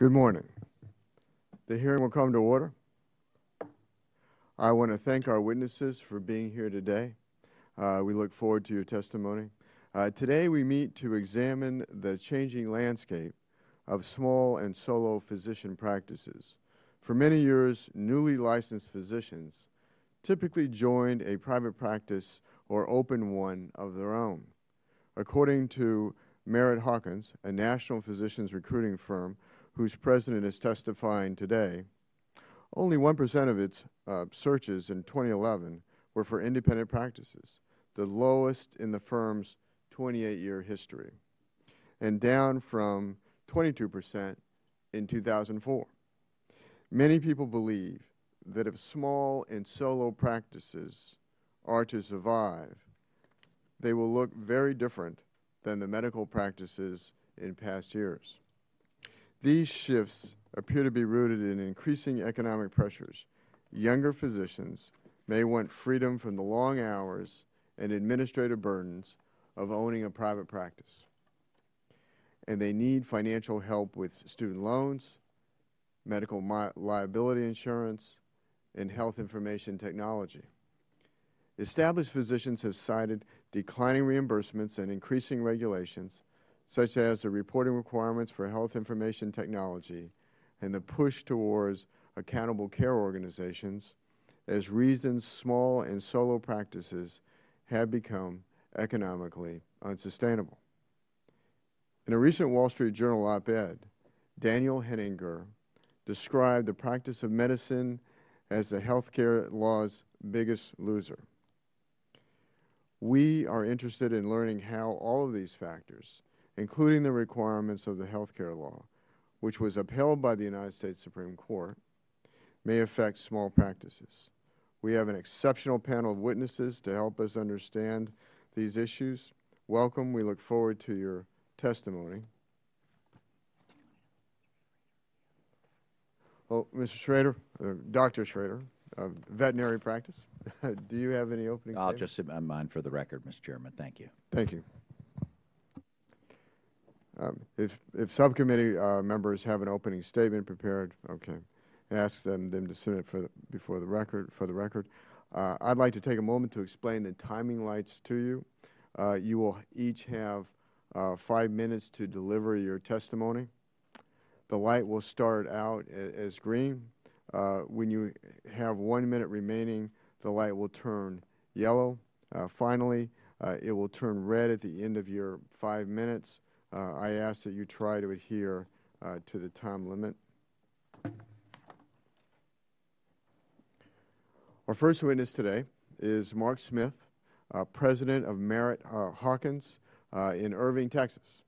Good morning. The hearing will come to order. I want to thank our witnesses for being here today. We look forward to your testimony. Today we meet to examine the changing landscape of small and solo physician practices. For many years, newly licensed physicians typically joined a private practice or opened one of their own. According to Merritt Hawkins, a national physicians recruiting firm whose president is testifying today, only 1% of its searches in 2011 were for independent practices, the lowest in the firm's 28-year history, and down from 22% in 2004. Many people believe that if small and solo practices are to survive, they will look very different than the medical practices in past years. These shifts appear to be rooted in increasing economic pressures. Younger physicians may want freedom from the long hours and administrative burdens of owning a private practice, and they need financial help with student loans, medical liability insurance, and health information technology. Established physicians have cited declining reimbursements and increasing regulations, such as the reporting requirements for health information technology and the push towards accountable care organizations, as reasons small and solo practices have become economically unsustainable. In a recent Wall Street Journal op-ed, Daniel Henninger described the practice of medicine as the healthcare law's biggest loser. We are interested in learning how all of these factors, including the requirements of the healthcare law, which was upheld by the United States Supreme Court, may affect small practices. We have an exceptional panel of witnesses to help us understand these issues. Welcome. We look forward to your testimony. Well, Mr. Schrader, Dr. Schrader, of veterinary practice, do you have any opening statements? I'll just submit mine for the record, Mr. Chairman. Thank you. Thank you. If subcommittee members have an opening statement prepared, okay, ask them to submit it for the record. I'd like to take a moment to explain the timing lights to you. You will each have 5 minutes to deliver your testimony. The light will start out as green. When you have 1 minute remaining, the light will turn yellow. Finally, it will turn red at the end of your 5 minutes. I ask that you try to adhere to the time limit. Our first witness today is Mark Smith, president of Merritt Hawkins in Irving, Texas,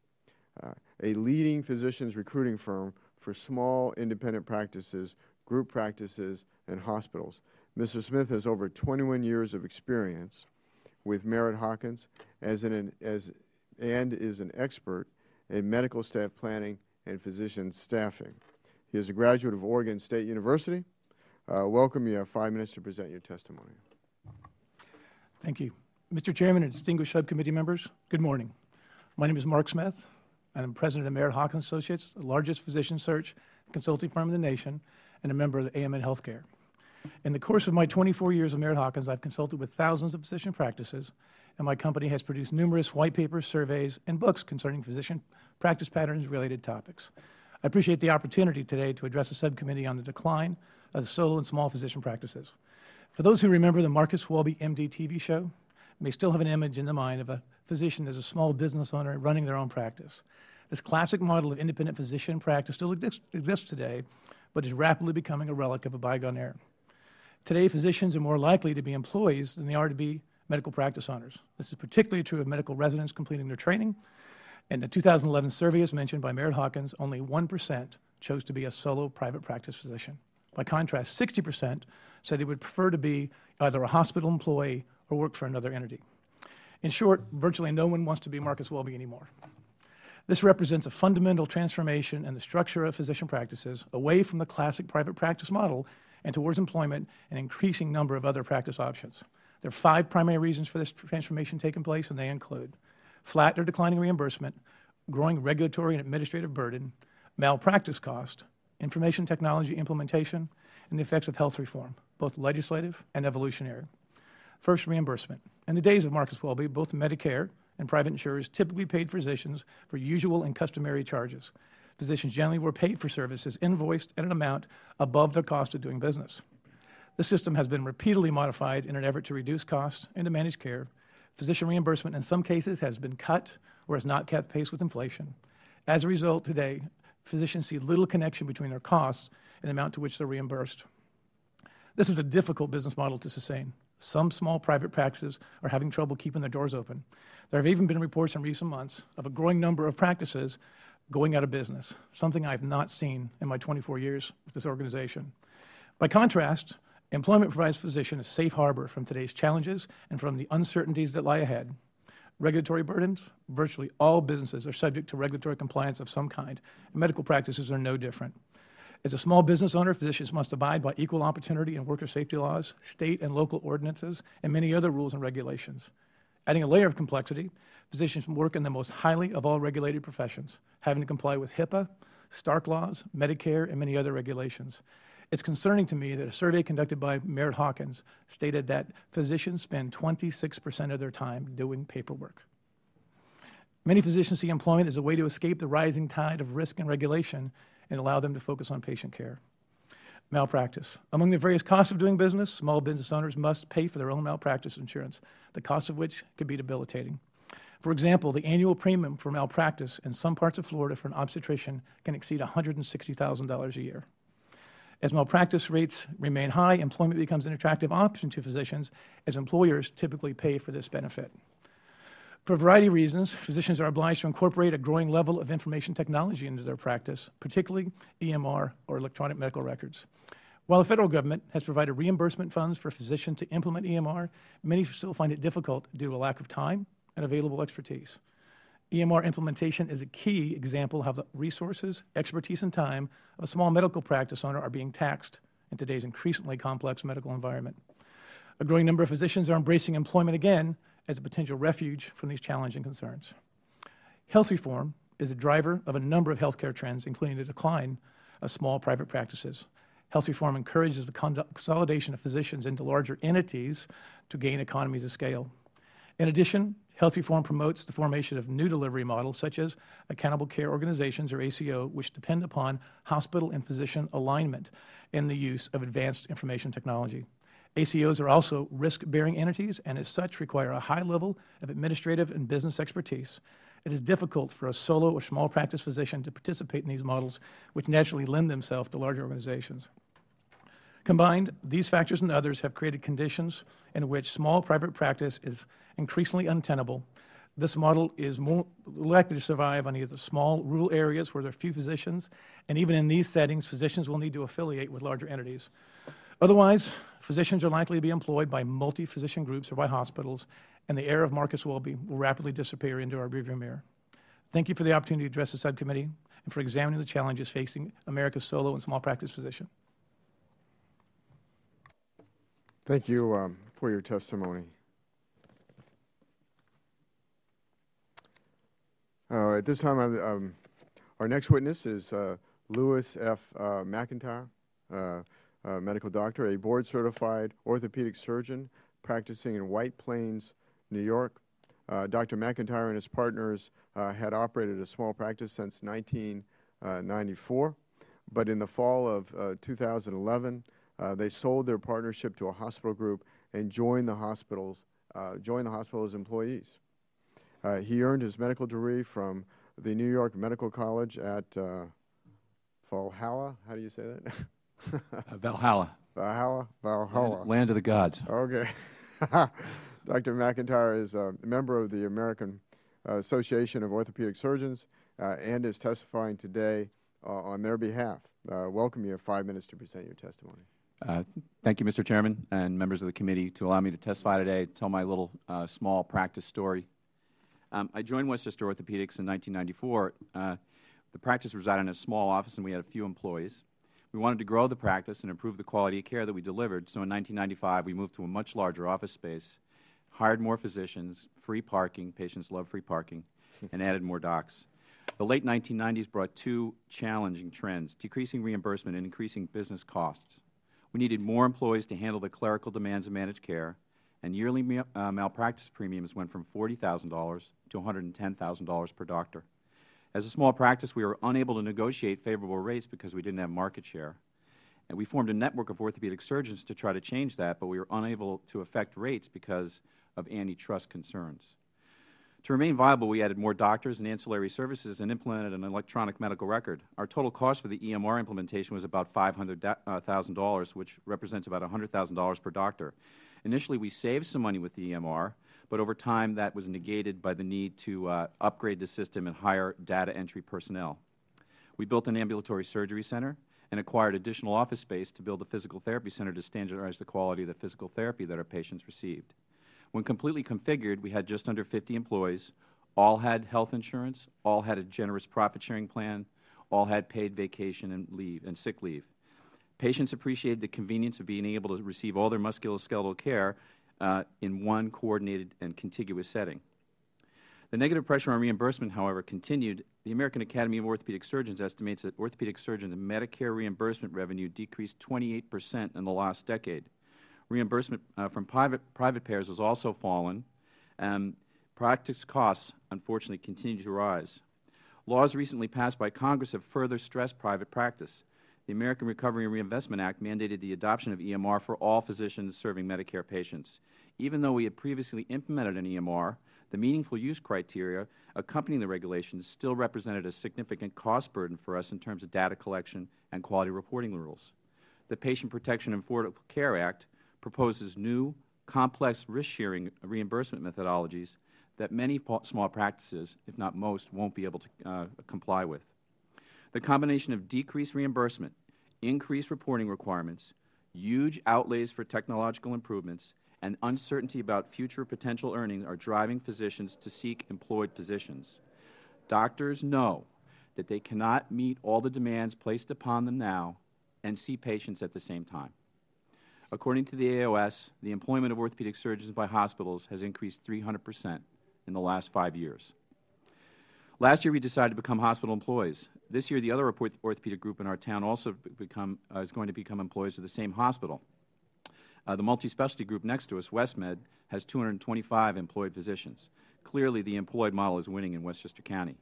a leading physicians recruiting firm for small independent practices, group practices, and hospitals. Mr. Smith has over 21 years of experience with Merritt Hawkins and is an expert in medical staff planning and physician staffing. He is a graduate of Oregon State University. Welcome. You have 5 minutes to present your testimony. Thank you. Mr. Chairman and distinguished subcommittee members, good morning. My name is Mark Smith, and I'm president of Merritt Hawkins Associates, the largest physician search consulting firm in the nation, and a member of the AMN Healthcare. In the course of my 24 years of Merritt Hawkins, I've consulted with thousands of physician practices, and my company has produced numerous white papers, surveys, and books concerning physician practice patterns related topics. I appreciate the opportunity today to address the subcommittee on the decline of solo and small physician practices. For those who remember the Marcus Welby, MD TV show, may still have an image in the mind of a physician as a small business owner running their own practice. This classic model of independent physician practice still exists today, but is rapidly becoming a relic of a bygone era. Today, physicians are more likely to be employees than they are to be medical practice owners. This is particularly true of medical residents completing their training. In the 2011 survey, as mentioned by Merritt Hawkins, only 1% chose to be a solo private practice physician. By contrast, 60% said they would prefer to be either a hospital employee or work for another entity. In short, virtually no one wants to be Marcus Welby anymore. This represents a fundamental transformation in the structure of physician practices away from the classic private practice model and towards employment and an increasing number of other practice options. There are 5 primary reasons for this transformation taking place, and they include flat or declining reimbursement, growing regulatory and administrative burden, malpractice cost, information technology implementation, and the effects of health reform, both legislative and evolutionary. First, reimbursement. In the days of Marcus Welby, both Medicare and private insurers typically paid physicians for usual and customary charges. Physicians generally were paid for services invoiced at an amount above their cost of doing business. The system has been repeatedly modified in an effort to reduce costs and to manage care. Physician reimbursement in some cases has been cut or has not kept pace with inflation. As a result, today, physicians see little connection between their costs and the amount to which they're reimbursed. This is a difficult business model to sustain. Some small private practices are having trouble keeping their doors open. There have even been reports in recent months of a growing number of practices going out of business, something I've not seen in my 24 years with this organization. By contrast, employment provides physicians a safe harbor from today's challenges and from the uncertainties that lie ahead. Regulatory burdens, virtually all businesses are subject to regulatory compliance of some kind, and medical practices are no different. As a small business owner, physicians must abide by equal opportunity and worker safety laws, state and local ordinances, and many other rules and regulations. Adding a layer of complexity, physicians work in the most highly of all regulated professions, having to comply with HIPAA, Stark laws, Medicare, and many other regulations. It's concerning to me that a survey conducted by Merritt Hawkins stated that physicians spend 26% of their time doing paperwork. Many physicians see employment as a way to escape the rising tide of risk and regulation and allow them to focus on patient care. Malpractice. Among the various costs of doing business, small business owners must pay for their own malpractice insurance, the cost of which can be debilitating. For example, the annual premium for malpractice in some parts of Florida for an obstetrician can exceed $160,000 a year. As malpractice rates remain high, employment becomes an attractive option to physicians, as employers typically pay for this benefit. For a variety of reasons, physicians are obliged to incorporate a growing level of information technology into their practice, particularly EMR or electronic medical records. While the federal government has provided reimbursement funds for physicians to implement EMR, many still find it difficult due to a lack of time and available expertise. EMR implementation is a key example of how the resources, expertise, and time of a small medical practice owner are being taxed in today's increasingly complex medical environment. A growing number of physicians are embracing employment again as a potential refuge from these challenging concerns. Health reform is a driver of a number of healthcare trends, including the decline of small private practices. Health reform encourages the consolidation of physicians into larger entities to gain economies of scale. In addition, health reform promotes the formation of new delivery models, such as accountable care organizations, or ACO, which depend upon hospital and physician alignment and the use of advanced information technology. ACOs are also risk-bearing entities and as such require a high level of administrative and business expertise. It is difficult for a solo or small practice physician to participate in these models, which naturally lend themselves to larger organizations. Combined, these factors and others have created conditions in which small private practice is increasingly untenable. This model is more likely to survive on either small rural areas where there are few physicians, and even in these settings, physicians will need to affiliate with larger entities. Otherwise, physicians are likely to be employed by multi-physician groups or by hospitals, and the era of Marcus Welby will rapidly disappear into our rearview mirror. Thank you for the opportunity to address the subcommittee and for examining the challenges facing America's solo and small practice physician. Thank you for your testimony. At this time, our next witness is Louis F. McIntyre, medical doctor, a board-certified orthopedic surgeon practicing in White Plains, New York. Dr. McIntyre and his partners had operated a small practice since 1994, but in the fall of 2011, they sold their partnership to a hospital group and joined the hospital as employees. He earned his medical degree from the New York Medical College at Valhalla. How do you say that? Valhalla. Valhalla. Land of the gods. Okay. Dr. McIntyre is a member of the American Association of Orthopedic Surgeons and is testifying today on their behalf. Welcome. You have 5 minutes to present your testimony. Thank you, Mr. Chairman and members of the committee, to allow me to testify today, tell my little small practice story. I joined Westchester Orthopedics in 1994. The practice resided in a small office and we had a few employees. We wanted to grow the practice and improve the quality of care that we delivered, so in 1995 we moved to a much larger office space, hired more physicians, free parking, patients love free parking, and added more docs. The late 1990s brought two challenging trends: decreasing reimbursement and increasing business costs. We needed more employees to handle the clerical demands of managed care, and yearly malpractice premiums went from $40,000 to $110,000 per doctor. As a small practice, we were unable to negotiate favorable rates because we didn't have market share. And we formed a network of orthopedic surgeons to try to change that, but we were unable to affect rates because of antitrust concerns. To remain viable, we added more doctors and ancillary services and implemented an electronic medical record. Our total cost for the EMR implementation was about $500,000, which represents about $100,000 per doctor. Initially, we saved some money with the EMR, but over time that was negated by the need to upgrade the system and hire data entry personnel. We built an ambulatory surgery center and acquired additional office space to build a physical therapy center to standardize the quality of the physical therapy that our patients received. When completely configured, we had just under 50 employees. All had health insurance, all had a generous profit-sharing plan, all had paid vacation and leave and sick leave. Patients appreciated the convenience of being able to receive all their musculoskeletal care in one coordinated and contiguous setting. The negative pressure on reimbursement, however, continued. The American Academy of Orthopedic Surgeons estimates that orthopedic surgeons' Medicare reimbursement revenue decreased 28% in the last decade. Reimbursement from private payers has also fallen. Practice costs, unfortunately, continue to rise. Laws recently passed by Congress have further stressed private practice. The American Recovery and Reinvestment Act mandated the adoption of EMR for all physicians serving Medicare patients. Even though we had previously implemented an EMR, the meaningful use criteria accompanying the regulations still represented a significant cost burden for us in terms of data collection and quality reporting rules. The Patient Protection and Affordable Care Act proposes new, complex risk-sharing reimbursement methodologies that many small practices, if not most, won't be able to comply with. The combination of decreased reimbursement, increased reporting requirements, huge outlays for technological improvements, and uncertainty about future potential earnings are driving physicians to seek employed positions. Doctors know that they cannot meet all the demands placed upon them now and see patients at the same time. According to the AOS, the employment of orthopedic surgeons by hospitals has increased 300% in the last 5 years. Last year, we decided to become hospital employees. This year, the other orthopedic group in our town also is going to become employees of the same hospital. The multi-specialty group next to us, WestMed, has 225 employed physicians. Clearly, the employed model is winning in Westchester County.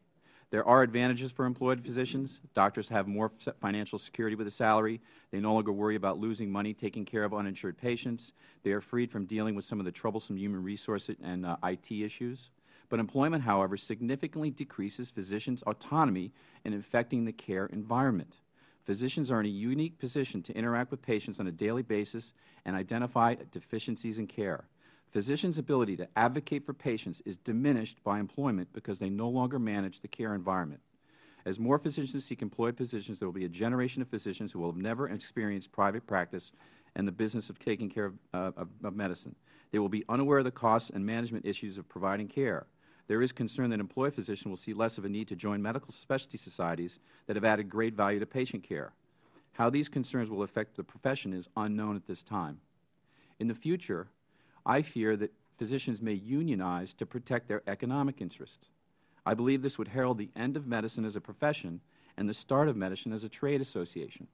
There are advantages for employed physicians. Doctors have more financial security with a salary. They no longer worry about losing money taking care of uninsured patients. They are freed from dealing with some of the troublesome human resource and IT issues. But employment, however, significantly decreases physicians' autonomy in affecting the care environment. Physicians are in a unique position to interact with patients on a daily basis and identify deficiencies in care. Physicians' ability to advocate for patients is diminished by employment because they no longer manage the care environment. As more physicians seek employed positions, there will be a generation of physicians who will have never experienced private practice and the business of taking care of medicine. They will be unaware of the costs and management issues of providing care. There is concern that employed physicians will see less of a need to join medical specialty societies that have added great value to patient care. How these concerns will affect the profession is unknown at this time. In the future, I fear that physicians may unionize to protect their economic interests. I believe this would herald the end of medicine as a profession and the start of medicine as a trade association.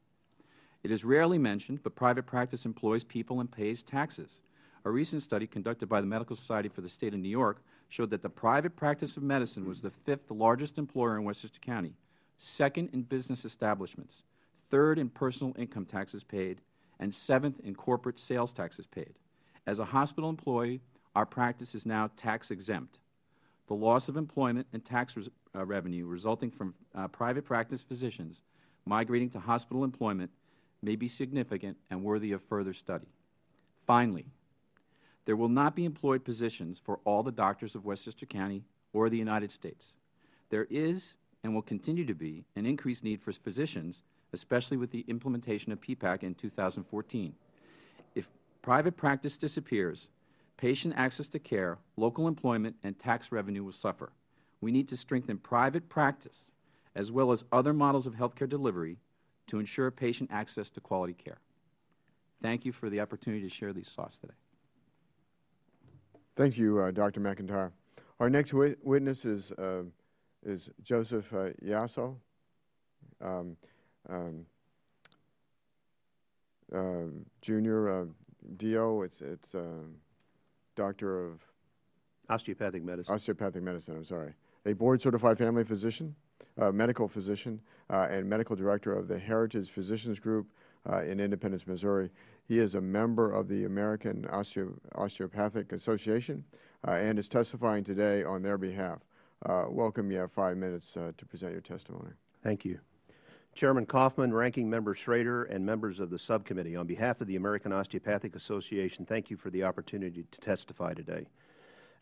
It is rarely mentioned, but private practice employs people and pays taxes. A recent study conducted by the Medical Society for the State of New York showed that the private practice of medicine was the 5th largest employer in Westchester County, 2nd in business establishments, 3rd in personal income taxes paid, and 7th in corporate sales taxes paid. As a hospital employee, our practice is now tax exempt. The loss of employment and tax revenue resulting from private practice physicians migrating to hospital employment may be significant and worthy of further study. Finally, there will not be employed positions for all the doctors of Westchester County or the United States. There is and will continue to be an increased need for physicians, especially with the implementation of PPAC in 2014. If private practice disappears, patient access to care, local employment, and tax revenue will suffer. We need to strengthen private practice as well as other models of healthcare delivery to ensure patient access to quality care. Thank you for the opportunity to share these thoughts today. Thank you, Dr. McIntyre. Our next witness is is Joseph Yasso. Junior DO, it's Doctor of Osteopathic medicine. Osteopathic medicine, I'm sorry. A board-certified family physician, medical physician, and medical director of the Heritage Physicians Group in Independence, Missouri. He is a member of the American Osteopathic Association and is testifying today on their behalf. Welcome. You have 5 minutes to present your testimony. Thank you. Chairman Coffman, Ranking Member Schrader, and members of the subcommittee, on behalf of the American Osteopathic Association, thank you for the opportunity to testify today.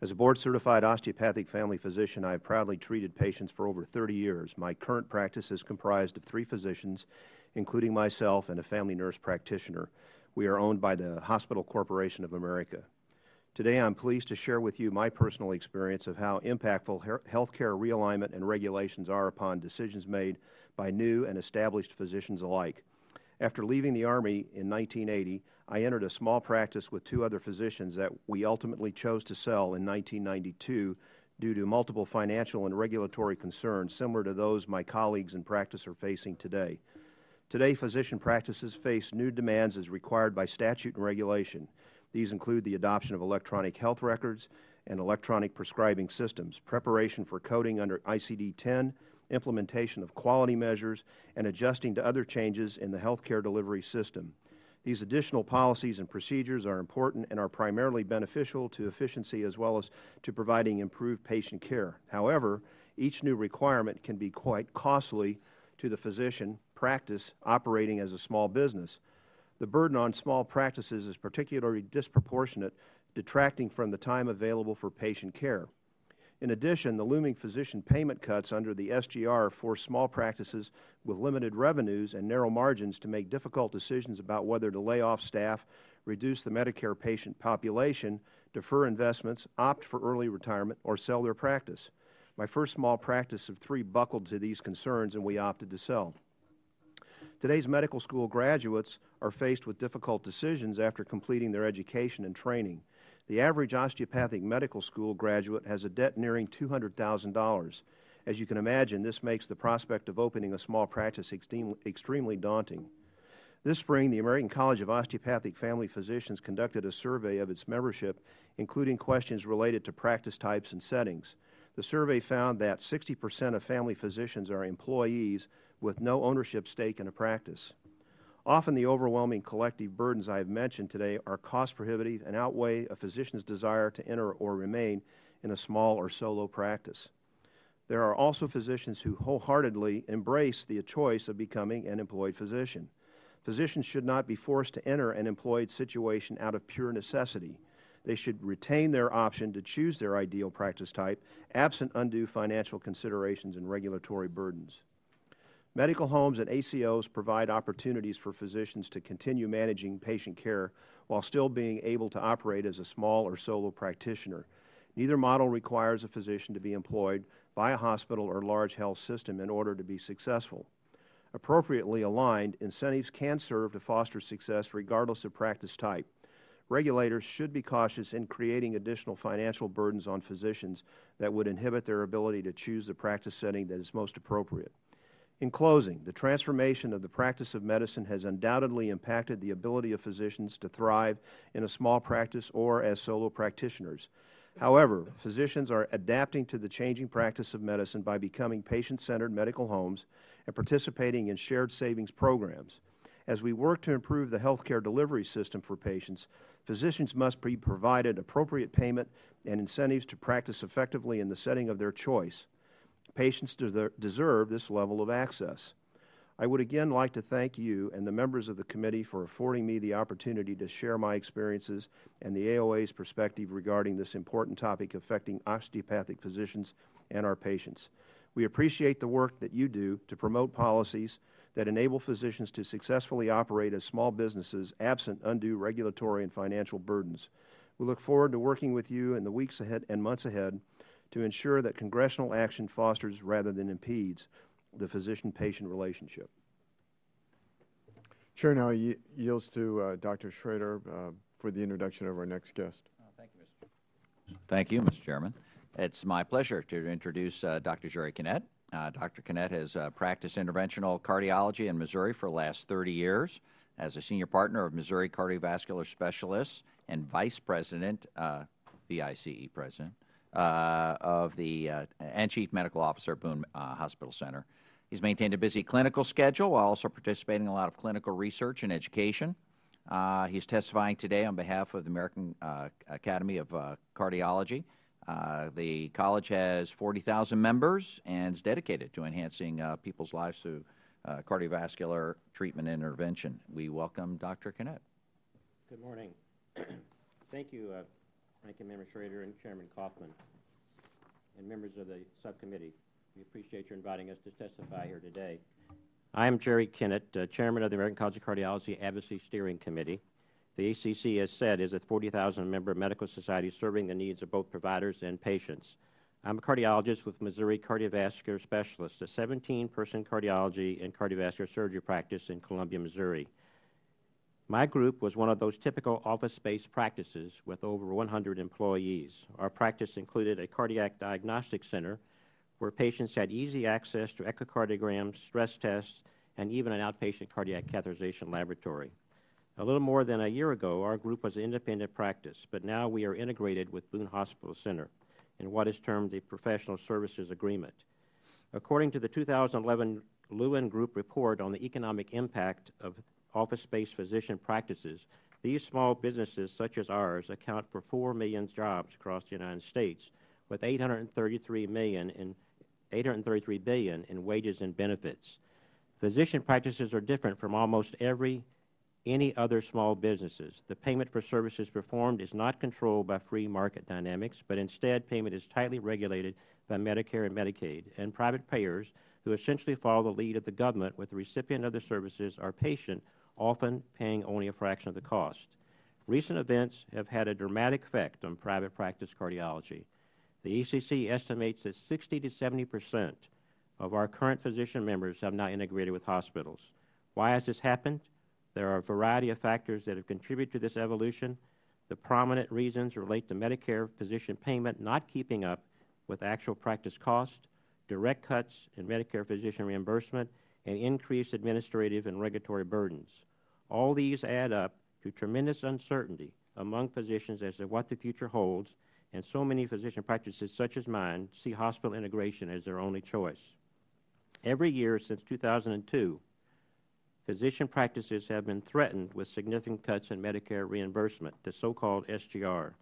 As a board-certified osteopathic family physician, I have proudly treated patients for over 30 years. My current practice is comprised of 3 physicians, including myself and a family nurse practitioner. We are owned by the Hospital Corporation of America. Today, I'm pleased to share with you my personal experience of how impactful healthcare realignment and regulations are upon decisions made by new and established physicians alike. After leaving the Army in 1980, I entered a small practice with 2 other physicians that we ultimately chose to sell in 1992 due to multiple financial and regulatory concerns similar to those my colleagues in practice are facing today. Today, physician practices face new demands as required by statute and regulation. These include the adoption of electronic health records and electronic prescribing systems, preparation for coding under ICD-10, implementation of quality measures, and adjusting to other changes in the healthcare delivery system. These additional policies and procedures are important and are primarily beneficial to efficiency as well as to providing improved patient care. However, each new requirement can be quite costly to the physician practice operating as a small business. The burden on small practices is particularly disproportionate, detracting from the time available for patient care. In addition, the looming physician payment cuts under the SGR force small practices with limited revenues and narrow margins to make difficult decisions about whether to lay off staff, reduce the Medicare patient population, defer investments, opt for early retirement, or sell their practice. My first small practice of 3 buckled to these concerns, and we opted to sell. Today's medical school graduates are faced with difficult decisions after completing their education and training. The average osteopathic medical school graduate has a debt nearing $200,000. As you can imagine, this makes the prospect of opening a small practice extremely daunting. This spring, the American College of Osteopathic Family Physicians conducted a survey of its membership, including questions related to practice types and settings. The survey found that 60% of family physicians are employees with no ownership stake in a practice. Often the overwhelming collective burdens I have mentioned today are cost prohibitive and outweigh a physician's desire to enter or remain in a small or solo practice. There are also physicians who wholeheartedly embrace the choice of becoming an employed physician. Physicians should not be forced to enter an employed situation out of pure necessity. They should retain their option to choose their ideal practice type, absent undue financial considerations and regulatory burdens. Medical homes and ACOs provide opportunities for physicians to continue managing patient care while still being able to operate as a small or solo practitioner. Neither model requires a physician to be employed by a hospital or large health system in order to be successful. Appropriately aligned, incentives can serve to foster success regardless of practice type. Regulators should be cautious in creating additional financial burdens on physicians that would inhibit their ability to choose the practice setting that is most appropriate. In closing, the transformation of the practice of medicine has undoubtedly impacted the ability of physicians to thrive in a small practice or as solo practitioners. However, physicians are adapting to the changing practice of medicine by becoming patient-centered medical homes and participating in shared savings programs. As we work to improve the healthcare delivery system for patients, physicians must be provided appropriate payment and incentives to practice effectively in the setting of their choice. Patients deserve this level of access. I would again like to thank you and the members of the committee for affording me the opportunity to share my experiences and the AOA's perspective regarding this important topic affecting osteopathic physicians and our patients. We appreciate the work that you do to promote policies that enable physicians to successfully operate as small businesses absent undue regulatory and financial burdens. We look forward to working with you in the weeks ahead and months ahead to ensure that congressional action fosters rather than impedes the physician-patient relationship. Chair now yields to Dr. Schrader for the introduction of our next guest. Thank you, Mr. Chairman. It's my pleasure to introduce Dr. Jerry Kinnett. Dr. Kinnett has practiced interventional cardiology in Missouri for the last 30 years as a senior partner of Missouri Cardiovascular Specialists and vice president, VICE president, and chief medical officer at Boone Hospital Center. He's maintained a busy clinical schedule while also participating in a lot of clinical research and education. He's testifying today on behalf of the American Academy of Cardiology. The college has 40,000 members and is dedicated to enhancing people's lives through cardiovascular treatment and intervention. We welcome Dr. Kinnett. Good morning. Thank you, Ranking Member Schrader and Chairman Coffman, and members of the subcommittee. We appreciate your inviting us to testify here today. I am Jerry Kinnett, Chairman of the American College of Cardiology Advocacy Steering Committee. The ACC, as said, is a 40,000-member medical society serving the needs of both providers and patients. I'm a cardiologist with Missouri Cardiovascular Specialists, a 17-person cardiology and cardiovascular surgery practice in Columbia, Missouri. My group was one of those typical office-based practices with over 100 employees. Our practice included a cardiac diagnostic center where patients had easy access to echocardiograms, stress tests, and even an outpatient cardiac catheterization laboratory. A little more than a year ago, our group was an independent practice, but now we are integrated with Boone Hospital Center in what is termed the Professional Services Agreement. According to the 2011 Lewin Group report on the economic impact of office-based physician practices, these small businesses, such as ours, account for 4 million jobs across the United States, with $833 billion in wages and benefits. Physician practices are different from almost any other small businesses. The payment for services performed is not controlled by free market dynamics, but instead payment is tightly regulated by Medicare and Medicaid, and private payers who essentially follow the lead of the government, with the recipient of the services or patient often paying only a fraction of the cost. Recent events have had a dramatic effect on private practice cardiology. The ACC estimates that 60 to 70% of our current physician members have now integrated with hospitals. Why has this happened? There are a variety of factors that have contributed to this evolution. The prominent reasons relate to Medicare physician payment not keeping up with actual practice cost, direct cuts in Medicare physician reimbursement, and increased administrative and regulatory burdens. All these add up to tremendous uncertainty among physicians as to what the future holds, and so many physician practices such as mine see hospital integration as their only choice. Every year since 2002, physician practices have been threatened with significant cuts in Medicare reimbursement, the so-called SGR.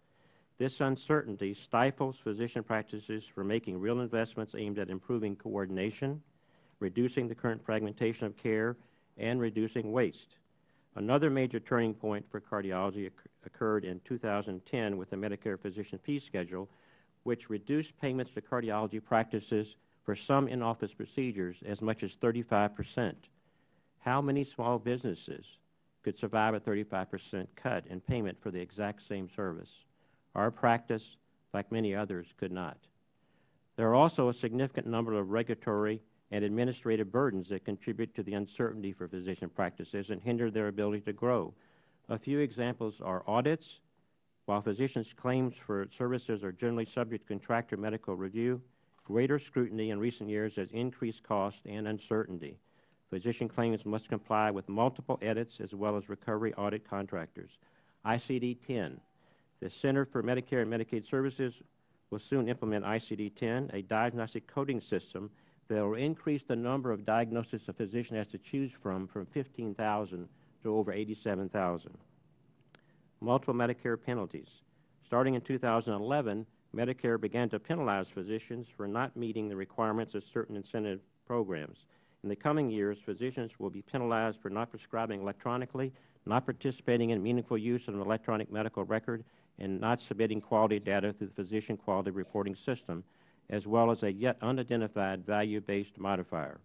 This uncertainty stifles physician practices from making real investments aimed at improving coordination, reducing the current fragmentation of care, and reducing waste. Another major turning point for cardiology occurred in 2010 with the Medicare physician fee schedule, which reduced payments to cardiology practices for some in-office procedures as much as 35%. How many small businesses could survive a 35% cut in payment for the exact same service? Our practice, like many others, could not. There are also a significant number of regulatory and administrative burdens that contribute to the uncertainty for physician practices and hinder their ability to grow. A few examples are audits. While physicians' claims for services are generally subject to contractor medical review, greater scrutiny in recent years has increased cost and uncertainty. Physician claims must comply with multiple edits as well as recovery audit contractors. ICD-10. The Center for Medicare and Medicaid Services will soon implement ICD-10, a diagnostic coding system that will increase the number of diagnoses a physician has to choose from 15,000 to over 87,000. Multiple Medicare penalties. Starting in 2011, Medicare began to penalize physicians for not meeting the requirements of certain incentive programs. In the coming years, physicians will be penalized for not prescribing electronically, not participating in meaningful use of an electronic medical record, and not submitting quality data through the physician quality reporting system, as well as a yet unidentified value-based modifier.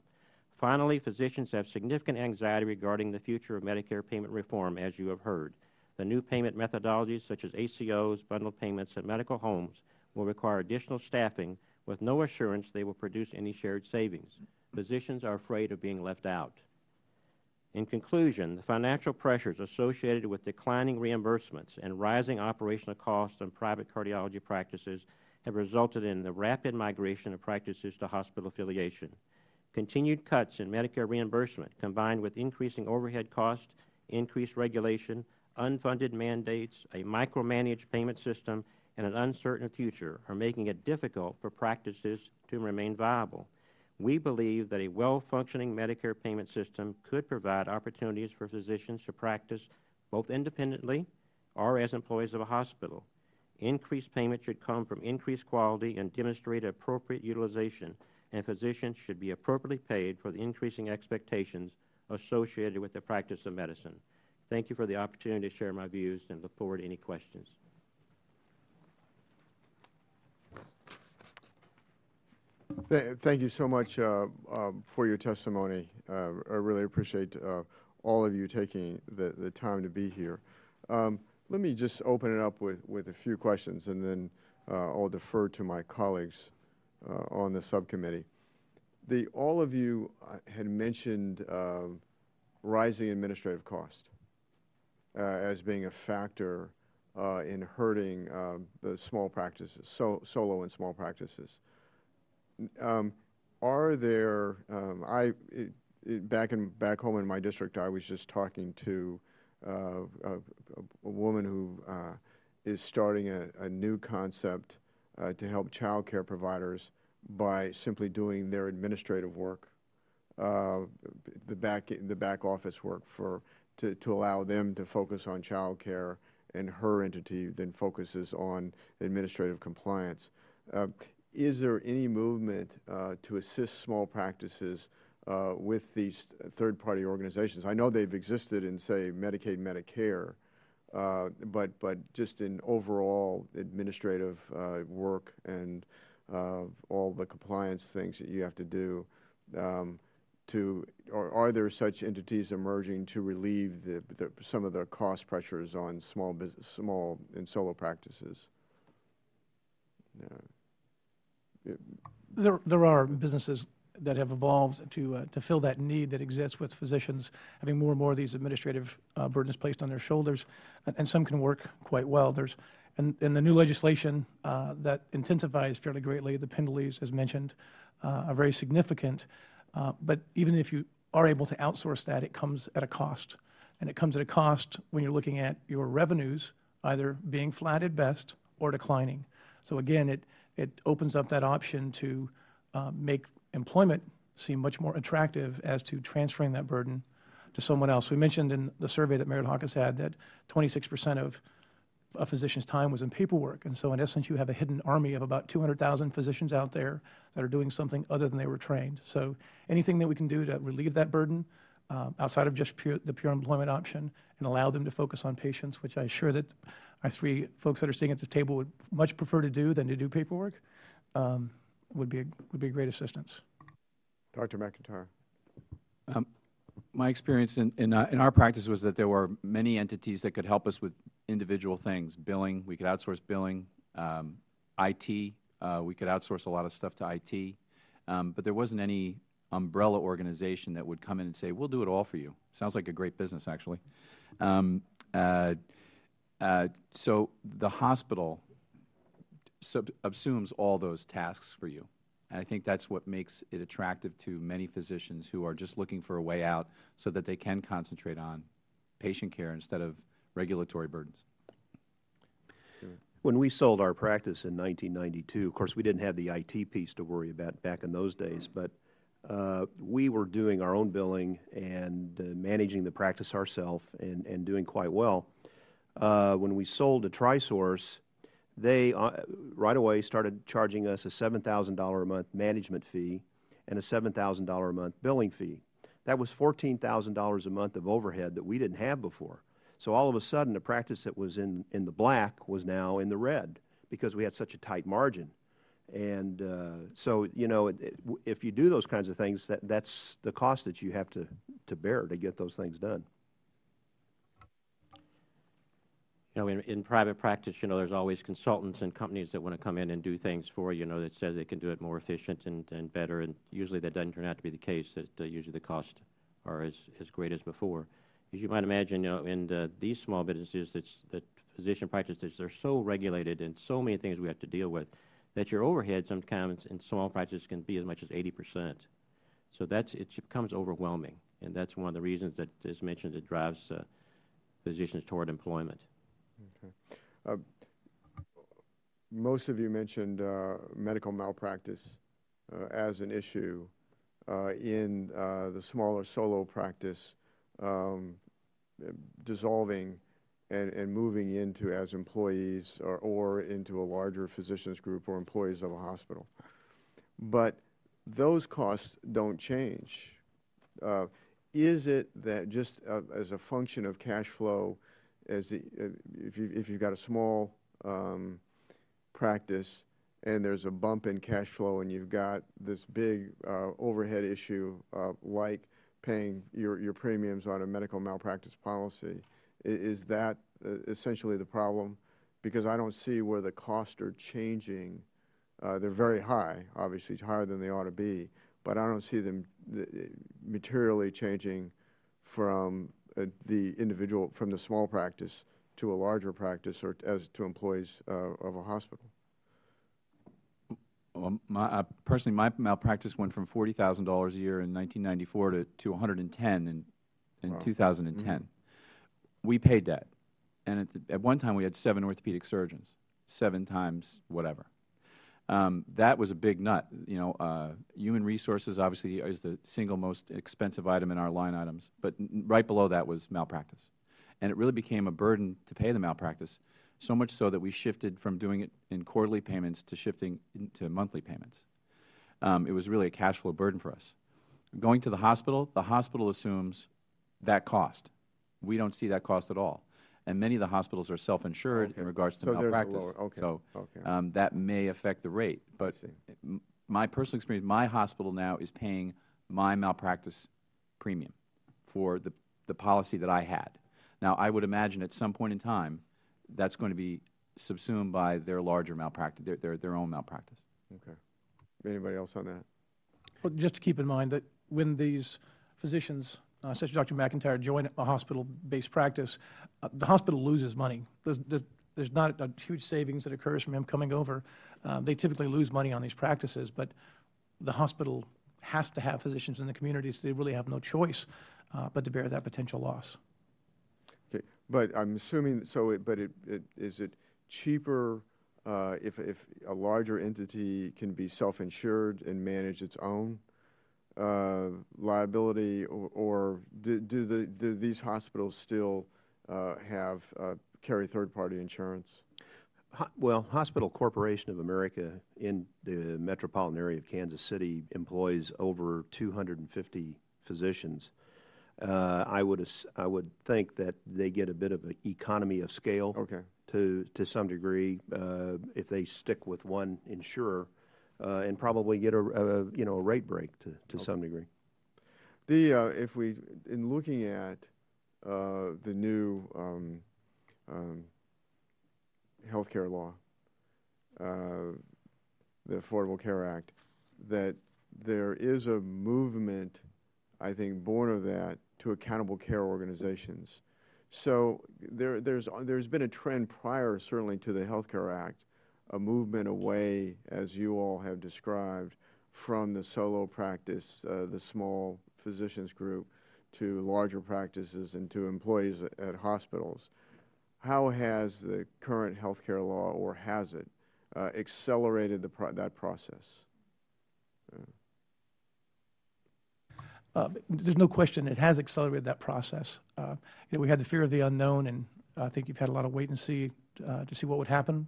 Finally, physicians have significant anxiety regarding the future of Medicare payment reform, as you have heard. The new payment methodologies, such as ACOs, bundled payments, and medical homes, will require additional staffing with no assurance they will produce any shared savings. Physicians are afraid of being left out. In conclusion, the financial pressures associated with declining reimbursements and rising operational costs on private cardiology practices have resulted in the rapid migration of practices to hospital affiliation. Continued cuts in Medicare reimbursement, combined with increasing overhead costs, increased regulation, unfunded mandates, a micromanaged payment system, and an uncertain future are making it difficult for practices to remain viable. We believe that a well-functioning Medicare payment system could provide opportunities for physicians to practice both independently or as employees of a hospital. Increased payment should come from increased quality and demonstrate appropriate utilization, and physicians should be appropriately paid for the increasing expectations associated with the practice of medicine. Thank you for the opportunity to share my views and look forward to any questions. Thank you so much for your testimony. I really appreciate all of you taking the time to be here. Let me just open it up with a few questions, and then I'll defer to my colleagues on the subcommittee. All of you had mentioned rising administrative cost as being a factor in hurting the small practices, solo and small practices. Are there, back home in my district, I was just talking to a woman who is starting a new concept to help child care providers by simply doing their administrative work, the back office work to allow them to focus on child care, and her entity then focuses on administrative compliance. Is there any movement to assist small practices with these third-party organizations? I know they've existed in, say, Medicaid, Medicare, but just in overall administrative work and all the compliance things that you have to do, or are there such entities emerging to relieve some of the cost pressures on small and solo practices? There are businesses that have evolved to fill that need that exists with physicians having more and more of these administrative burdens placed on their shoulders, and some can work quite well. And the new legislation that intensifies fairly greatly the penalties, as mentioned, are very significant. But even if you are able to outsource that, it comes at a cost. And it comes at a cost when you're looking at your revenues either being flat at best or declining. So again, it opens up that option to make employment seem much more attractive as to transferring that burden to someone else. We mentioned in the survey that Mayor Hawkins had that 26% of a physician's time was in paperwork. And so in essence, you have a hidden army of about 200,000 physicians out there that are doing something other than they were trained. So anything that we can do to relieve that burden outside of just the pure employment option and allow them to focus on patients, which I'm sure that our three folks that are sitting at the table would much prefer to do than to do paperwork, would be a great assistance. Dr. McIntyre. My experience in our practice was that there were many entities that could help us with individual things. Billing, we could outsource billing. IT, we could outsource a lot of stuff to IT. But there wasn't any umbrella organization that would come in and say, we'll do it all for you. Sounds like a great business, actually. So the hospital subsumes all those tasks for you. And I think that's what makes it attractive to many physicians who are just looking for a way out so that they can concentrate on patient care instead of regulatory burdens. When we sold our practice in 1992, of course, we didn't have the IT piece to worry about back in those days, but we were doing our own billing and managing the practice ourselves and doing quite well. When we sold to TriSource, they right away started charging us a $7,000 a month management fee and a $7,000 a month billing fee. That was $14,000 a month of overhead that we didn't have before. So all of a sudden, a practice that was in the black was now in the red because we had such a tight margin. And so, you know, if you do those kinds of things, that's the cost that you have to bear to get those things done. You know, in private practice, you know, there's always consultants and companies that want to come in and do things for you, know, that says they can do it more efficient and better, and usually that doesn't turn out to be the case, that usually the costs are as great as before. As you might imagine, you know, in these small businesses that physician practices, they're so regulated and so many things we have to deal with that your overhead sometimes in small practices can be as much as 80%. So it becomes overwhelming, and that's one of the reasons that, as mentioned, it drives physicians toward employment. Okay. Most of you mentioned medical malpractice as an issue in the smaller solo practice dissolving and moving into as employees or into a larger physicians group or employees of a hospital. But those costs don't change. Is it that just as a function of cash flow, if you've got a small practice and there's a bump in cash flow and you've got this big overhead issue like paying your premiums on a medical malpractice policy, is that essentially the problem? Because I don't see where the costs are changing. They're very high, obviously higher than they ought to be, but I don't see them materially changing from from the small practice to a larger practice or as to employees of a hospital. Well, personally, my malpractice went from $40,000 a year in 1994 to $110,000 in Wow. 2010. Mm-hmm. We paid that, and at one time we had 7 orthopedic surgeons, 7 times whatever. That was a big nut. You know, human resources obviously is the single most expensive item in our line items, but right below that was malpractice, and it really became a burden to pay the malpractice. So much so that we shifted from doing it in quarterly payments to shifting to monthly payments. It was really a cash flow burden for us. Going to the hospital assumes that cost. We don't see that cost at all. And many of the hospitals are self-insured in regards to malpractice. So that may affect the rate. But my personal experience, my hospital now is paying my malpractice premium for the policy that I had. Now, I would imagine at some point in time, that's going to be subsumed by their larger malpractice, their own malpractice. Okay. Anybody else on that? Well, just to keep in mind that when these physicians, such as Dr. McIntyre, join a hospital-based practice, the hospital loses money. There's not a huge savings that occurs from him coming over. They typically lose money on these practices, but the hospital has to have physicians in the community, so they really have no choice but to bear that potential loss. Okay, but I'm assuming is it cheaper if a larger entity can be self-insured and manage its own liability, or do these hospitals still carry third-party insurance? Well, Hospital Corporation of America in the metropolitan area of Kansas City employs over 250 physicians. I would think that they get a bit of an economy of scale to some degree if they stick with one insurer and probably get a rate break to some degree. In looking at the new health care law, the Affordable Care Act, that there is a movement, I think, born of that to accountable care organizations. So there's been a trend prior, certainly, to the Health Care Act, a movement away, as you all have described, from the solo practice, the small physicians group, to larger practices and to employees at hospitals. How has the current health care law, or has it, accelerated that process? There's no question it has accelerated that process. We had the fear of the unknown, and I think you've had a lot of wait and see to see what would happen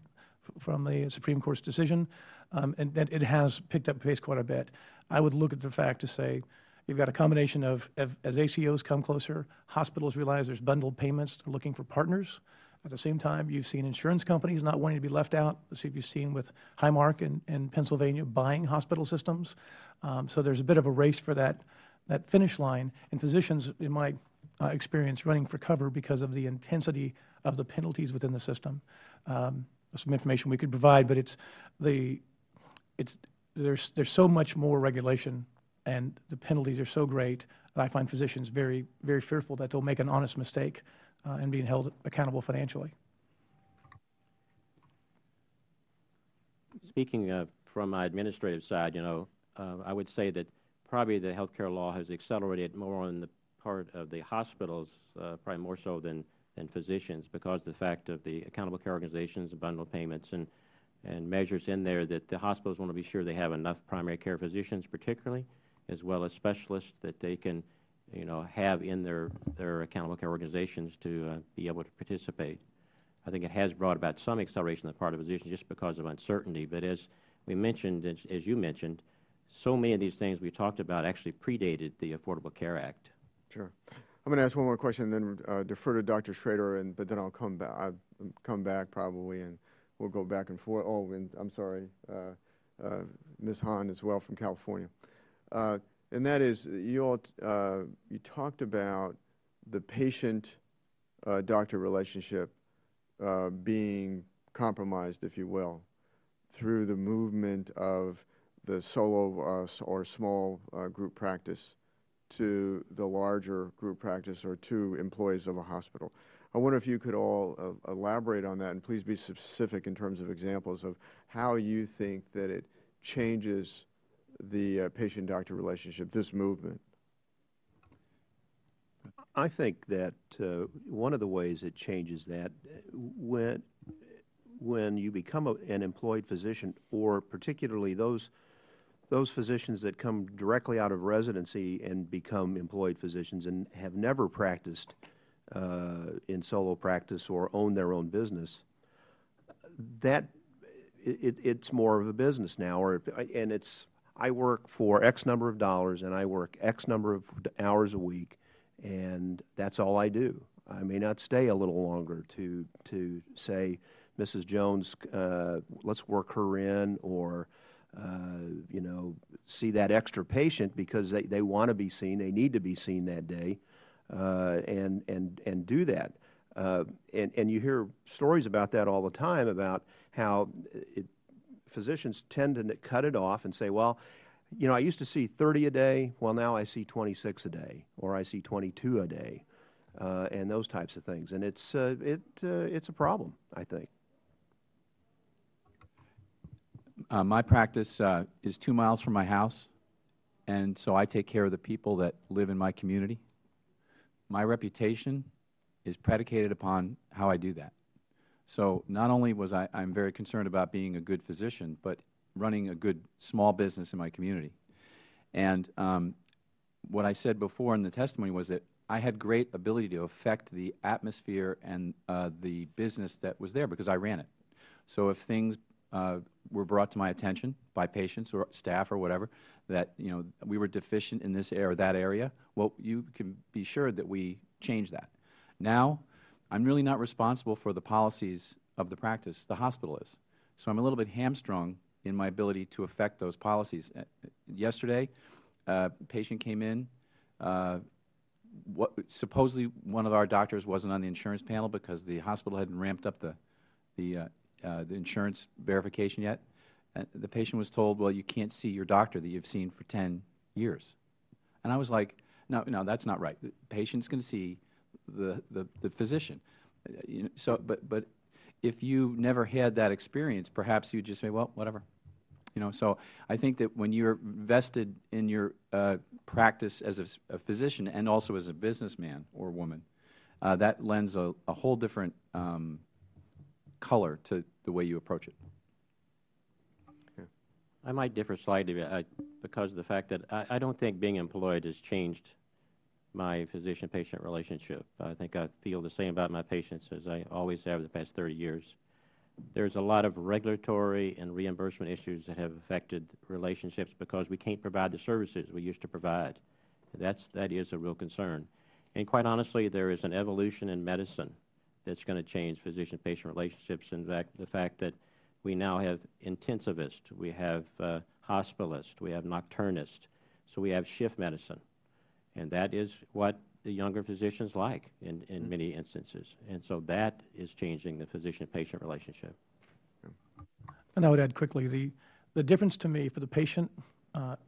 from the Supreme Court's decision, and it has picked up pace quite a bit. I would look at the fact to say you've got a combination of as ACOs come closer, hospitals realize there's bundled payments, they're looking for partners. At the same time, you've seen insurance companies not wanting to be left out. So you've seen with Highmark in Pennsylvania buying hospital systems. So there's a bit of a race for that finish line, and physicians, in my experience, running for cover because of the intensity of the penalties within the system. Some information we could provide, but there's so much more regulation, and the penalties are so great that I find physicians very, very fearful that they'll make an honest mistake and being held accountable financially. speaking from my administrative side, I would say that probably the health care law has accelerated more on the part of the hospitals, probably more so than physicians, because of the fact of the accountable care organizations, bundle payments, and measures in there that the hospitals want to be sure they have enough primary care physicians particularly, as well as specialists that they can, have in their accountable care organizations to be able to participate. I think it has brought about some acceleration on the part of physicians just because of uncertainty. But as we mentioned, as you mentioned, so many of these things we talked about actually predated the Affordable Care Act. Sure. I'm going to ask one more question, and then defer to Dr. Schrader, but then I'll come back. I'll come back probably, and we'll go back and forth. Oh, and I'm sorry, Ms. Hahn as well from California. And that is, you talked about the patient-doctor relationship being compromised, if you will, through the movement of the solo or small group practice to the larger group practice or to employees of a hospital. I wonder if you could all elaborate on that, and please be specific in terms of examples of how you think that it changes the patient-doctor relationship, this movement. I think that one of the ways it changes that, when you become an employed physician, or particularly those physicians that come directly out of residency and become employed physicians and have never practiced in solo practice or own their own business, that it's more of a business now, and it's, I work for X number of dollars and I work X number of hours a week, and that's all I do. I may not stay a little longer to say, Mrs. Jones, let's work her in, or see that extra patient because they want to be seen, they need to be seen that day, and do that. And you hear stories about that all the time, about how physicians tend to cut it off and say, well, I used to see 30 a day, well, now I see 26 a day, or I see 22 a day, and those types of things. And it's a problem, I think. My practice is 2 miles from my house, and so I take care of the people that live in my community. My reputation is predicated upon how I do that. So not only was I'm very concerned about being a good physician, but running a good small business in my community. And what I said before in the testimony was that I had great ability to affect the atmosphere and the business that was there because I ran it. So if things were brought to my attention by patients or staff or whatever, that we were deficient in this area or that area, well, you can be sure that we change that. Now, I'm really not responsible for the policies of the practice. The hospital is. So I'm a little bit hamstrung in my ability to affect those policies. Yesterday, a patient came in. Supposedly, one of our doctors wasn't on the insurance panel because the hospital hadn't ramped up the insurance verification yet. The patient was told, well, you can't see your doctor that you've seen for 10 years. And I was like, no, that's not right. The patient's going to see the physician. But if you never had that experience, perhaps you'd just say, well, whatever. So I think that when you're vested in your practice as a physician and also as a businessman or woman, that lends a whole different color to the way you approach it. I might differ slightly because of the fact that I don't think being employed has changed my physician-patient relationship. I think I feel the same about my patients as I always have the past 30 years. There's a lot of regulatory and reimbursement issues that have affected relationships because we can't provide the services we used to provide. That is a real concern. And quite honestly, there is an evolution in medicine that's going to change physician-patient relationships. In fact, the fact that we now have intensivists, we have hospitalists, we have nocturnists, so we have shift medicine. And that is what the younger physicians like in many instances. And so that is changing the physician-patient relationship. And I would add quickly, the difference to me for the patient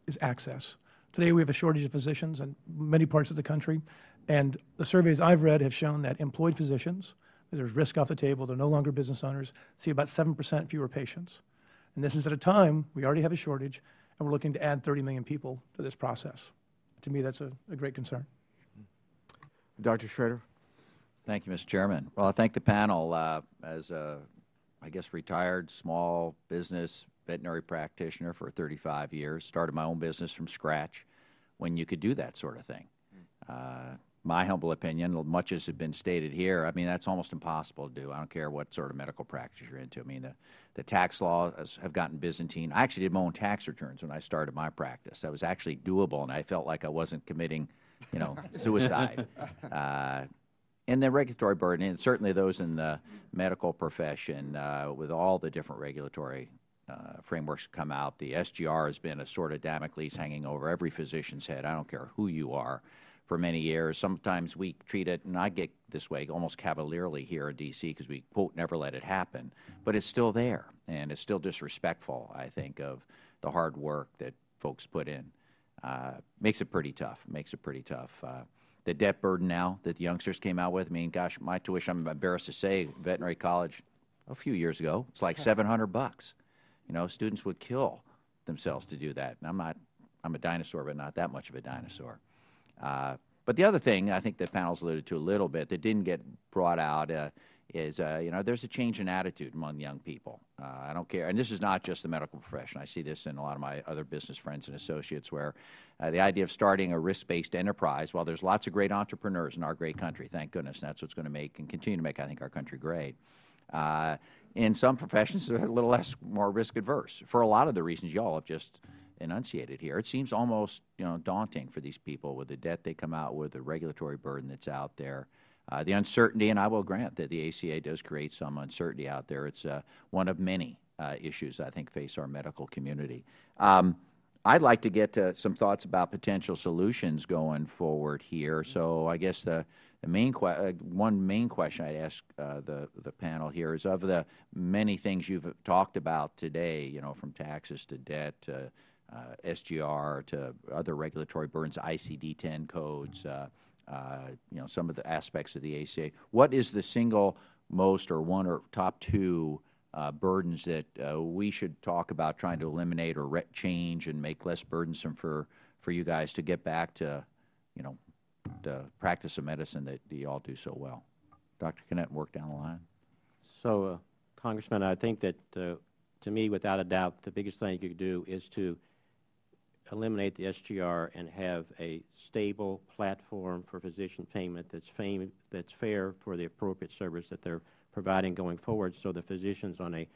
is access. Today we have a shortage of physicians in many parts of the country, and the surveys I've read have shown that employed physicians, there's risk off the table, they're no longer business owners, see about 7% fewer patients. And this is at a time we already have a shortage, and we're looking to add 30 million people to this process. To me, that's a great concern. Dr. Schrader? Thank you, Mr. Chairman. Well, I thank the panel. As a, I guess, retired small business veterinary practitioner for 35 years, started my own business from scratch when you could do that sort of thing. My humble opinion, much as has been stated here, I mean, that's almost impossible to do. I don't care what sort of medical practice you're into. I mean, the tax laws have gotten Byzantine. I actually did my own tax returns when I started my practice. That was actually doable, and I felt like I wasn't committing, suicide. And the regulatory burden, and certainly those in the medical profession, with all the different regulatory frameworks that come out, the SGR has been a sort of Damocles hanging over every physician's head. I don't care who you are. For many years, sometimes we treat it, and I get this way almost cavalierly here in D.C. because we, quote, never let it happen. But it's still there, and it's still disrespectful, I think, of the hard work that folks put in. Makes it pretty tough, the debt burden now that the youngsters came out with, I mean, gosh, my tuition, I'm embarrassed to say, veterinary college a few years ago, it's like $700. Students would kill themselves to do that. And I'm a dinosaur, but not that much of a dinosaur. But the other thing I think the panel's alluded to a little bit that didn't get brought out is, there's a change in attitude among young people. I don't care, and this is not just the medical profession. I see this in a lot of my other business friends and associates where the idea of starting a risk-based enterprise, while there's lots of great entrepreneurs in our great country, thank goodness, and that's what's going to make and continue to make, I think, our country great. In some professions, they're a little more risk-adverse for a lot of the reasons you all have just enunciated here. It seems almost daunting for these people with the debt they come out with, the regulatory burden that's out there, the uncertainty, and I will grant that the ACA does create some uncertainty out there. It's one of many issues I think face our medical community. I'd like to get to some thoughts about potential solutions going forward here. So I guess one main question I'd ask the panel here is, of the many things you've talked about today, from taxes to debt to SGR to other regulatory burdens, ICD-10 codes, some of the aspects of the ACA. What is the single most or one or top two burdens that we should talk about trying to eliminate or change and make less burdensome for you guys to get back to, the practice of medicine that you all do so well? Dr. Kinnett, work down the line. So, Congressman, I think that, to me, without a doubt, the biggest thing you could do is to eliminate the SGR and have a stable platform for physician payment that's fair for the appropriate service that they're providing going forward, so the physicians on a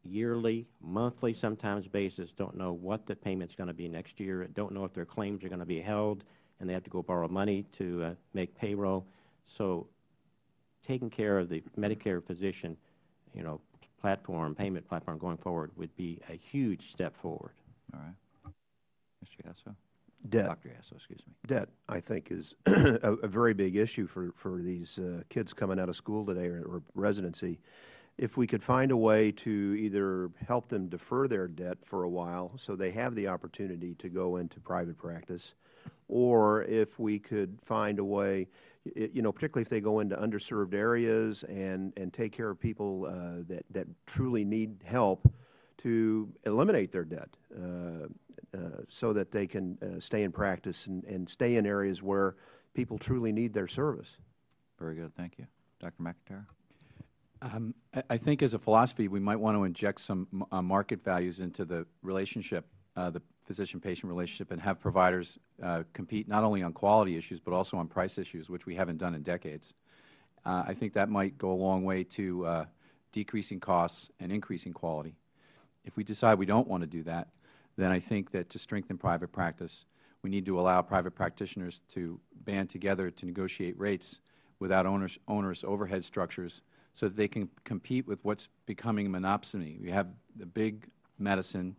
yearly, monthly, sometimes basis don't know what the payment's going to be next year, don't know if their claims are going to be held, and they have to go borrow money to make payroll. So taking care of the Medicare physician, payment platform going forward would be a huge step forward. All right. Mr. Yasso? Debt. Dr. Yasso, excuse me. Debt, I think, is a very big issue for these kids coming out of school today or residency. If we could find a way to either help them defer their debt for a while so they have the opportunity to go into private practice, or if we could find a way, particularly if they go into underserved areas and take care of people that truly need help, to eliminate their debt so that they can stay in practice and stay in areas where people truly need their service. Very good. Thank you. Dr. McIntyre? I think as a philosophy, we might want to inject some market values into the relationship, the physician-patient relationship, and have providers compete not only on quality issues but also on price issues, which we haven't done in decades. I think that might go a long way to decreasing costs and increasing quality. If we decide we don't want to do that, then I think that to strengthen private practice, we need to allow private practitioners to band together to negotiate rates without onerous overhead structures so that they can compete with what's becoming a monopsony. We have the big medicine,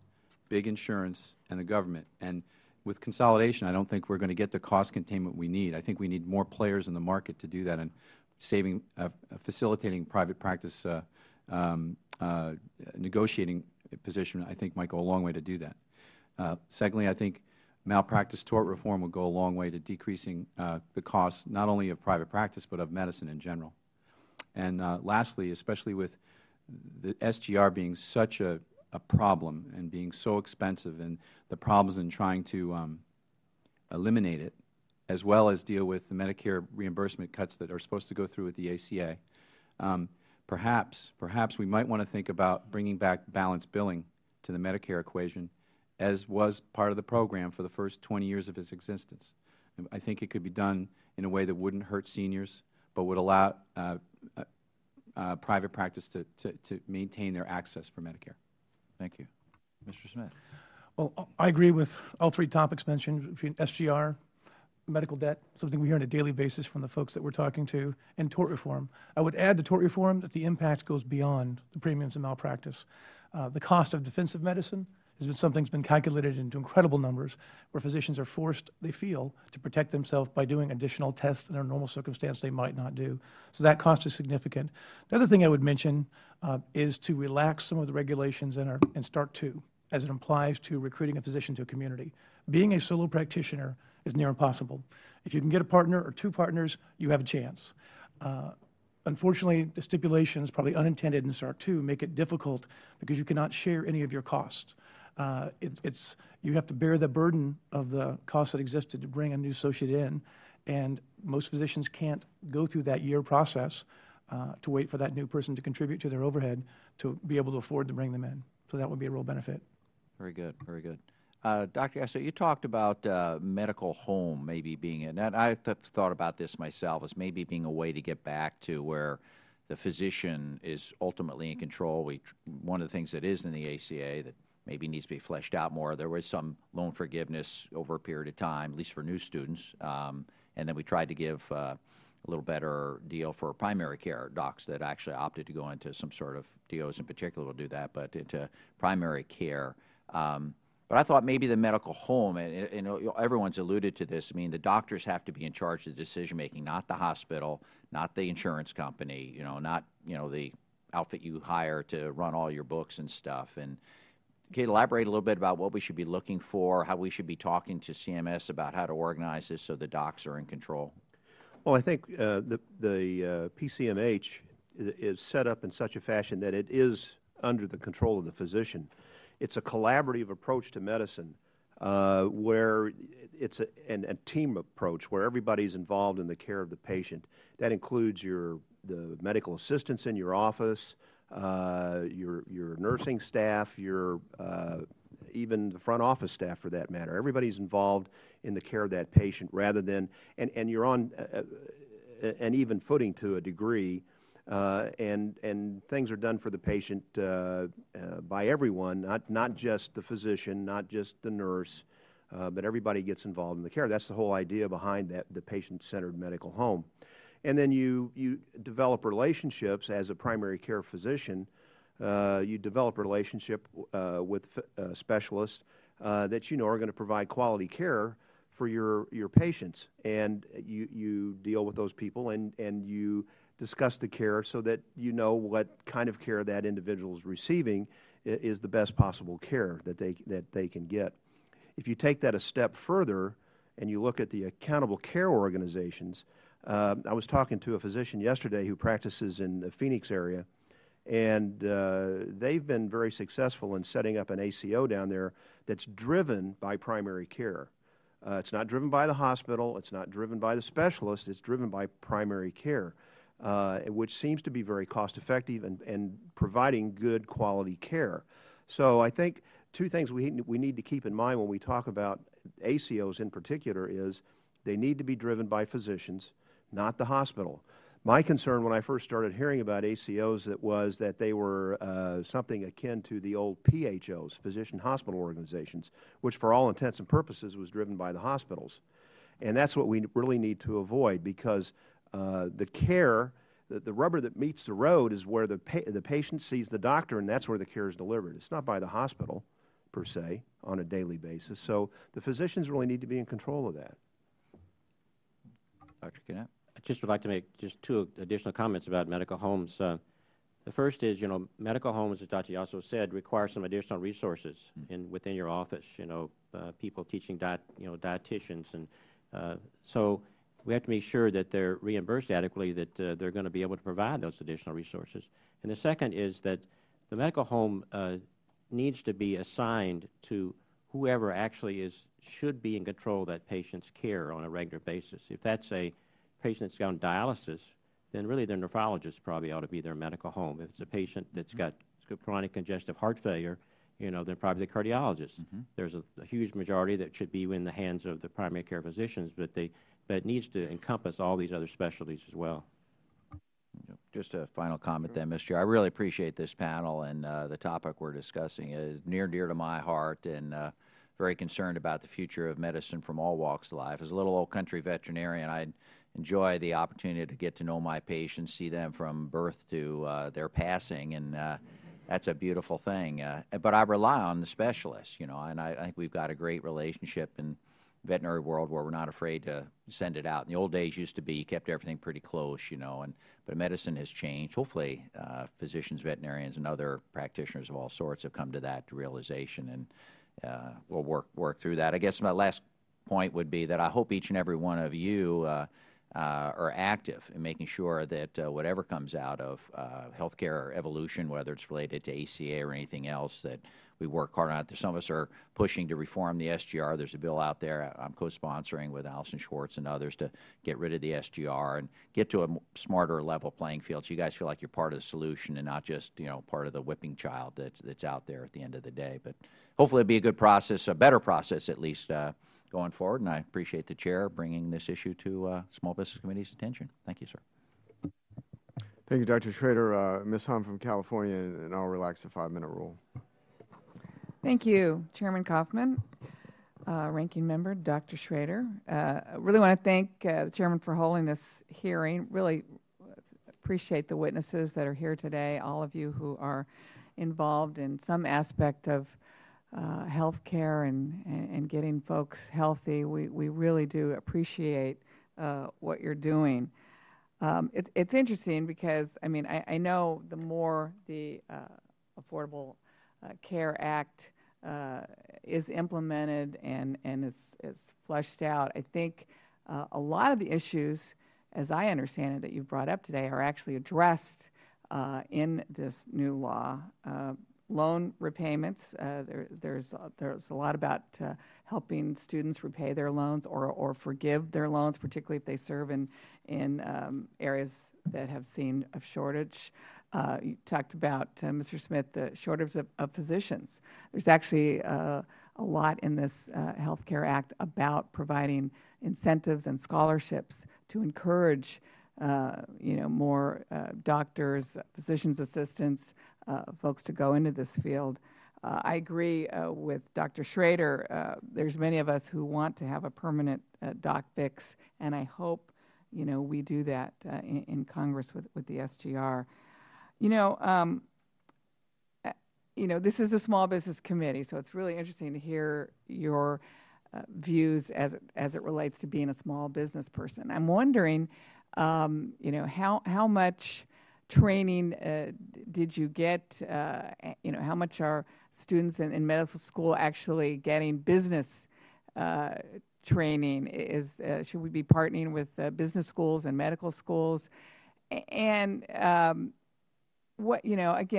big insurance, and the government. And with consolidation, I don't think we're going to get the cost containment we need. I think we need more players in the market to do that, and facilitating private practice negotiating position, I think, might go a long way to do that. Secondly, I think malpractice tort reform will go a long way to decreasing the costs not only of private practice but of medicine in general. And lastly, especially with the SGR being such a a problem and being so expensive, and the problems in trying to eliminate it, as well as deal with the Medicare reimbursement cuts that are supposed to go through with the ACA, perhaps we might want to think about bringing back balanced billing to the Medicare equation, as was part of the program for the first 20 years of its existence. I think it could be done in a way that wouldn't hurt seniors, but would allow private practice to maintain their access for Medicare. Thank you. Mr. Smith. Well, I agree with all three topics mentioned between SGR, medical debt, something we hear on a daily basis from the folks that we're talking to, and tort reform. I would add to tort reform that the impact goes beyond the premiums and malpractice. The cost of defensive medicine has been something that's been calculated into incredible numbers, where physicians are forced, they feel, to protect themselves by doing additional tests that in a normal circumstance they might not do. So that cost is significant. The other thing I would mention is to relax some of the regulations in Start 2, as it applies to recruiting a physician to a community. Being a solo practitioner is near impossible. If you can get a partner or two partners, you have a chance. Unfortunately, the stipulations, probably unintended in Start 2, make it difficult because you cannot share any of your costs. You have to bear the burden of the costs that existed to bring a new associate in, and most physicians can't go through that year process to wait for that new person to contribute to their overhead to be able to afford to bring them in. So that would be a real benefit. Very good, very good. Dr. Gasso, you talked about medical home maybe being, and I thought about this myself as maybe being a way to get back to where the physician is ultimately in control. One of the things that is in the ACA that maybe needs to be fleshed out more, there was some loan forgiveness over a period of time, at least for new students, and then we tried to give a little better deal for primary care docs that actually opted to go into some sort of, DOs in particular will do that, but into primary care. But I thought maybe the medical home, and everyone's alluded to this, I mean, the doctors have to be in charge of the decision-making, not the hospital, not the insurance company, not, the outfit you hire to run all your books and stuff. And can you elaborate a little bit about what we should be looking for, how we should be talking to CMS about how to organize this so the docs are in control? Well, I think the PCMH is set up in such a fashion that it is under the control of the physician. It's a collaborative approach to medicine where it's a team approach where everybody's involved in the care of the patient. That includes the medical assistants in your office, your nursing staff, even the front office staff for that matter. Everybody's involved in the care of that patient rather than, and you're on an even footing to a degree. And things are done for the patient by everyone, not just the physician, not just the nurse, but everybody gets involved in the care. That's the whole idea behind the patient-centered medical home. And then you develop relationships as a primary care physician. You develop a relationship with specialists that are going to provide quality care for your patients. And you deal with those people and you discuss the care so that you know what kind of care that individual is receiving is the best possible care that they can get. If you take that a step further and you look at the accountable care organizations, I was talking to a physician yesterday who practices in the Phoenix area, and they've been very successful in setting up an ACO down there that's driven by primary care. It's not driven by the hospital. It's not driven by the specialist. It's driven by primary care. Which seems to be very cost-effective and providing good quality care. So I think two things we need to keep in mind when we talk about ACOs in particular is they need to be driven by physicians, not the hospital. My concern when I first started hearing about ACOs was that they were something akin to the old PHOs, physician hospital organizations, which for all intents and purposes was driven by the hospitals. And that's what we really need to avoid because the care, the rubber that meets the road is where the patient sees the doctor, and that's where the care is delivered. It's not by the hospital, per se, on a daily basis. So the physicians really need to be in control of that. Dr. Kinnett? I just would like to make just two additional comments about medical homes. The first is, medical homes, as Dr. Gasso said, require some additional resources within your office, people teaching dietitians. And so we have to make sure that they're reimbursed adequately, that they're going to be able to provide those additional resources. And the second is that the medical home needs to be assigned to whoever actually should be in control of that patient's care on a regular basis. If that's a patient that's on dialysis, then really their nephrologist probably ought to be their medical home. If it's a patient that's got chronic congestive heart failure, then probably the cardiologist. There's a huge majority that should be in the hands of the primary care physicians, but it needs to encompass all these other specialties as well. Just a final comment then, Mr. Chair. I really appreciate this panel, and the topic we're discussing is near and dear to my heart, and very concerned about the future of medicine from all walks of life. As a little old country veterinarian, I enjoy the opportunity to get to know my patients, see them from birth to their passing, and that's a beautiful thing. But I rely on the specialists, and I think we've got a great relationship in the veterinary world where we're not afraid to send it out. In the old days used to be you kept everything pretty close, but medicine has changed. Hopefully physicians, veterinarians, and other practitioners of all sorts have come to that realization, and we'll work through that. I guess my last point would be that I hope each and every one of you are active in making sure that whatever comes out of healthcare evolution, whether it's related to ACA or anything else, that we work hard on it. Some of us are pushing to reform the SGR. There's a bill out there I'm co-sponsoring with Allison Schwartz and others to get rid of the SGR and get to a smarter level playing field so you guys feel like you're part of the solution and not just, part of the whipping child that's out there at the end of the day. But hopefully it'll be a good process, a better process at least, going forward, and I appreciate the Chair bringing this issue to Small Business Committee's attention. Thank you, sir. Thank you, Dr. Schrader. Ms. Hum from California, and I'll relax the 5-minute rule. Thank you, Chairman Coffman, Ranking Member Dr. Schrader. I really want to thank the Chairman for holding this hearing. Really appreciate the witnesses that are here today, all of you who are involved in some aspect of health care and getting folks healthy. We really do appreciate what you're doing. It's interesting because, I know the more the Affordable Care Act is implemented and is fleshed out, I think a lot of the issues, as I understand it, that you've brought up today are actually addressed in this new law. Loan repayments, there's a lot about helping students repay their loans or forgive their loans, particularly if they serve in areas that have seen a shortage. You talked about, Mr. Smith, the shortage of physicians. There's actually a lot in this Health Care Act about providing incentives and scholarships to encourage more doctors, physician's assistants, folks to go into this field. I agree with Dr. Schrader. There's many of us who want to have a permanent doc fix, and I hope we do that in Congress with the SGR. This is a small business committee, so it's really interesting to hear your views as it relates to being a small business person. I'm wondering, how much training did you get? How much are students in medical school actually getting business training? Should we be partnering with business schools and medical schools? And again,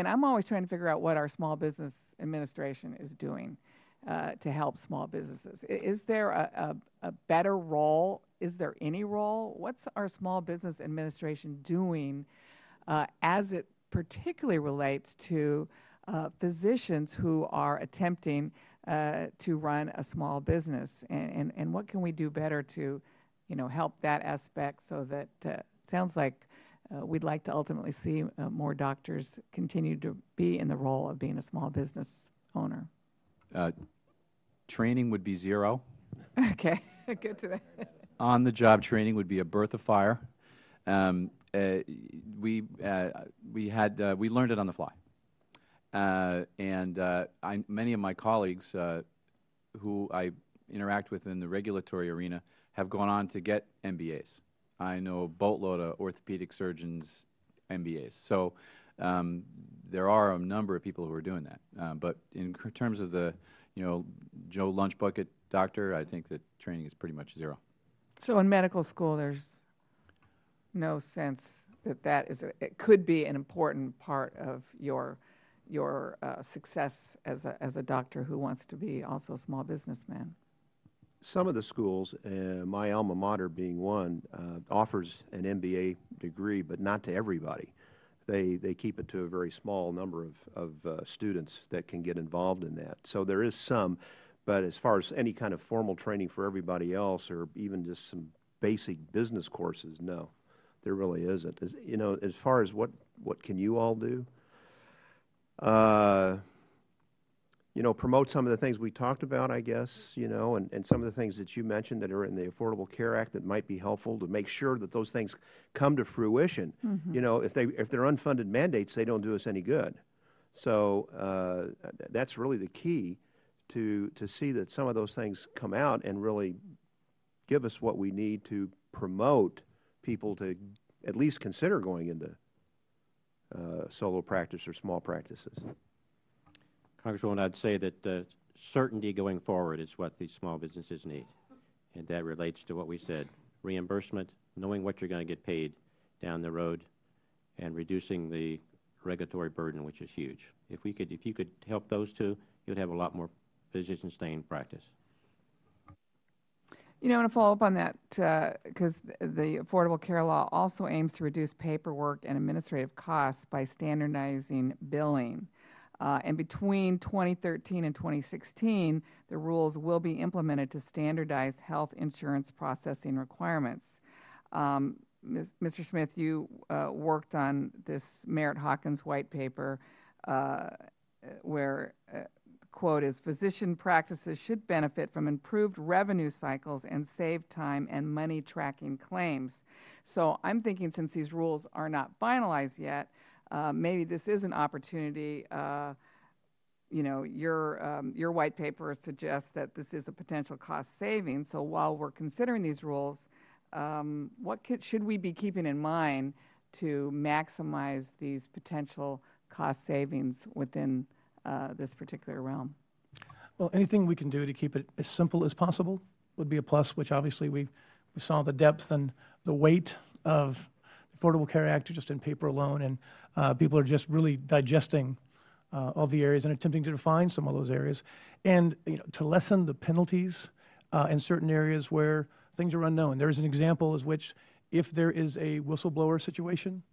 I'm always trying to figure out what our Small Business Administration is doing to help small businesses. Is there a better role? Is there any role? What's our Small Business Administration doing as it particularly relates to physicians who are attempting to run a small business? And what can we do better to, help that aspect so that it sounds like we'd like to ultimately see more doctors continue to be in the role of being a small business owner? Training would be zero. Okay, good to know. On-the-job training would be a birth of fire. We learned it on the fly, many of my colleagues who I interact with in the regulatory arena have gone on to get MBAs. I know a boatload of orthopedic surgeons MBAs. So there are a number of people who are doing that. But in terms of the Joe Lunch Bucket doctor, I think that training is pretty much zero. So in medical school, there's no sense that it could be an important part of your your success as a doctor who wants to be also a small businessman? Some of the schools, my alma mater being one, offers an MBA degree, but not to everybody. They keep it to a very small number of students that can get involved in that. So there is some, but as far as any kind of formal training for everybody else, or even just some basic business courses, no, there really isn't. You know, as far as what can you all do? You know, promote some of the things we talked about, I guess, you know, and some of the things that you mentioned that are in the Affordable Care Act that might be helpful to make sure that those things come to fruition. Mm-hmm. You know, if they're unfunded mandates, they don't do us any good. So that's really the key to see that some of those things come out and really give us what we need to promote people to at least consider going into solo practice or small practices. Congresswoman, I'd say that certainty going forward is what these small businesses need, and that relates to what we said: reimbursement, knowing what you're going to get paid down the road, and reducing the regulatory burden, which is huge. If you could help those two, you'd have a lot more physicians staying in practice. You know, I want to follow up on that because the Affordable Care Law also aims to reduce paperwork and administrative costs by standardizing billing. And between 2013 and 2016, the rules will be implemented to standardize health insurance processing requirements. Mr. Smith, you worked on this Merritt-Hawkins white paper where quote is, physician practices should benefit from improved revenue cycles and save time and money tracking claims. So I'm thinking, since these rules are not finalized yet, maybe this is an opportunity. You know, your white paper suggests that this is a potential cost saving. So while we're considering these rules, what should we be keeping in mind to maximize these potential cost savings within this particular realm? Well, anything we can do to keep it as simple as possible would be a plus, which obviously we saw the depth and the weight of the Affordable Care Act just in paper alone, and people are just really digesting all the areas and attempting to define some of those areas, and to lessen the penalties in certain areas where things are unknown. There is an example as which, if there is a whistleblower situation,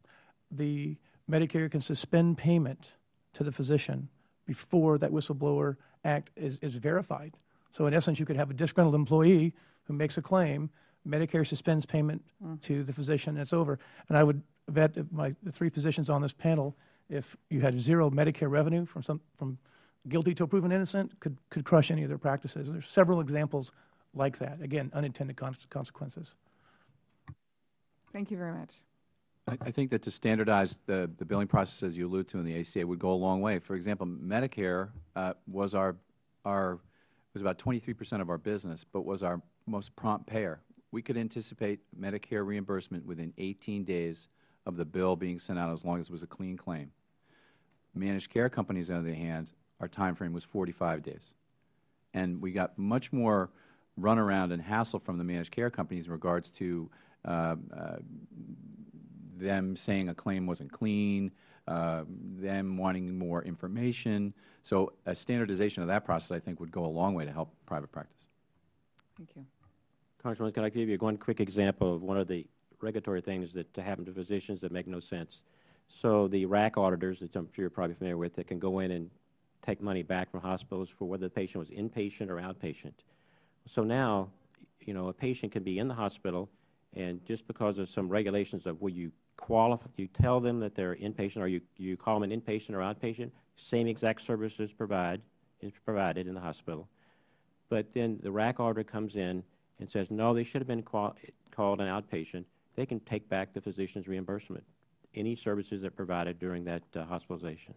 the Medicare can suspend payment to the physician before that whistleblower act is verified. So in essence, you could have a disgruntled employee who makes a claim, Medicare suspends payment to the physician, and it's over. And I would bet that the three physicians on this panel, if you had zero Medicare revenue from guilty to proven innocent, could crush any of their practices. There's several examples like that. Again, unintended consequences. Thank you very much. I think that to standardize the billing process, as you allude to in the ACA, would go a long way. For example, Medicare was about 23% of our business, but was our most prompt payer. We could anticipate Medicare reimbursement within 18 days of the bill being sent out, as long as it was a clean claim. Managed care companies, on the other hand, our time frame was 45 days. And we got much more runaround and hassle from the managed care companies in regards to them saying a claim wasn't clean, them wanting more information. So a standardization of that process, I think, would go a long way to help private practice. Thank you. Congressman, can I give you one quick example of one of the regulatory things that happen to physicians that make no sense? So the RAC auditors, that I'm sure you're probably familiar with, that can go in and take money back from hospitals for whether the patient was inpatient or outpatient. So now, a patient can be in the hospital, and just because of some regulations of will you qualify, you tell them that they're inpatient, or you call them an inpatient or outpatient, same exact services provided in the hospital. But then the RAC auditor comes in and says, no, they should have been called an outpatient. They can take back the physician's reimbursement, any services that are provided during that hospitalization.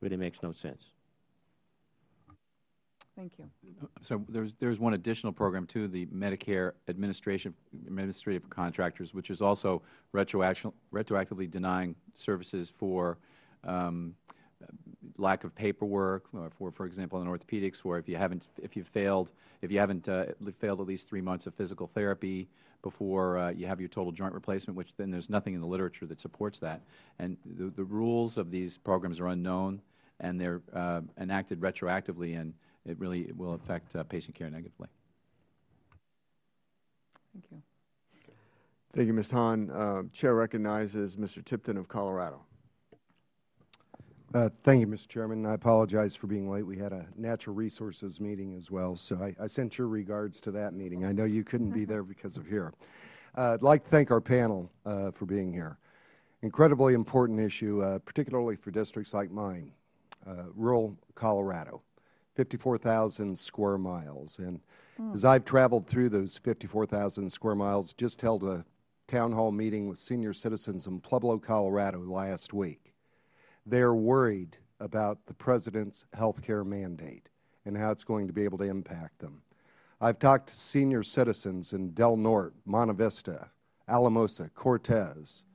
Really makes no sense. Thank you. So there's one additional program too, the Medicare administrative contractors, which is also retroactively denying services for lack of paperwork, for example, in orthopedics, where if you've failed at least 3 months of physical therapy before you have your total joint replacement, which then there's nothing in the literature that supports that. And the rules of these programs are unknown, and they're enacted retroactively, and it really will affect patient care negatively. Thank you. Thank you, Ms. Hahn. Chair recognizes Mr. Tipton of Colorado. Thank you, Mr. Chairman. I apologize for being late. We had a natural resources meeting as well, so I sent your regards to that meeting. I know you couldn't be there because of here. I'd like to thank our panel for being here. Incredibly important issue, particularly for districts like mine, rural Colorado, 54,000 square miles. And as I've traveled through those 54,000 square miles, just held a town hall meeting with senior citizens in Pueblo, Colorado last week. They're worried about the President's health care mandate and how it's going to be able to impact them. I've talked to senior citizens in Del Norte, Monte Vista, Alamosa, Cortez,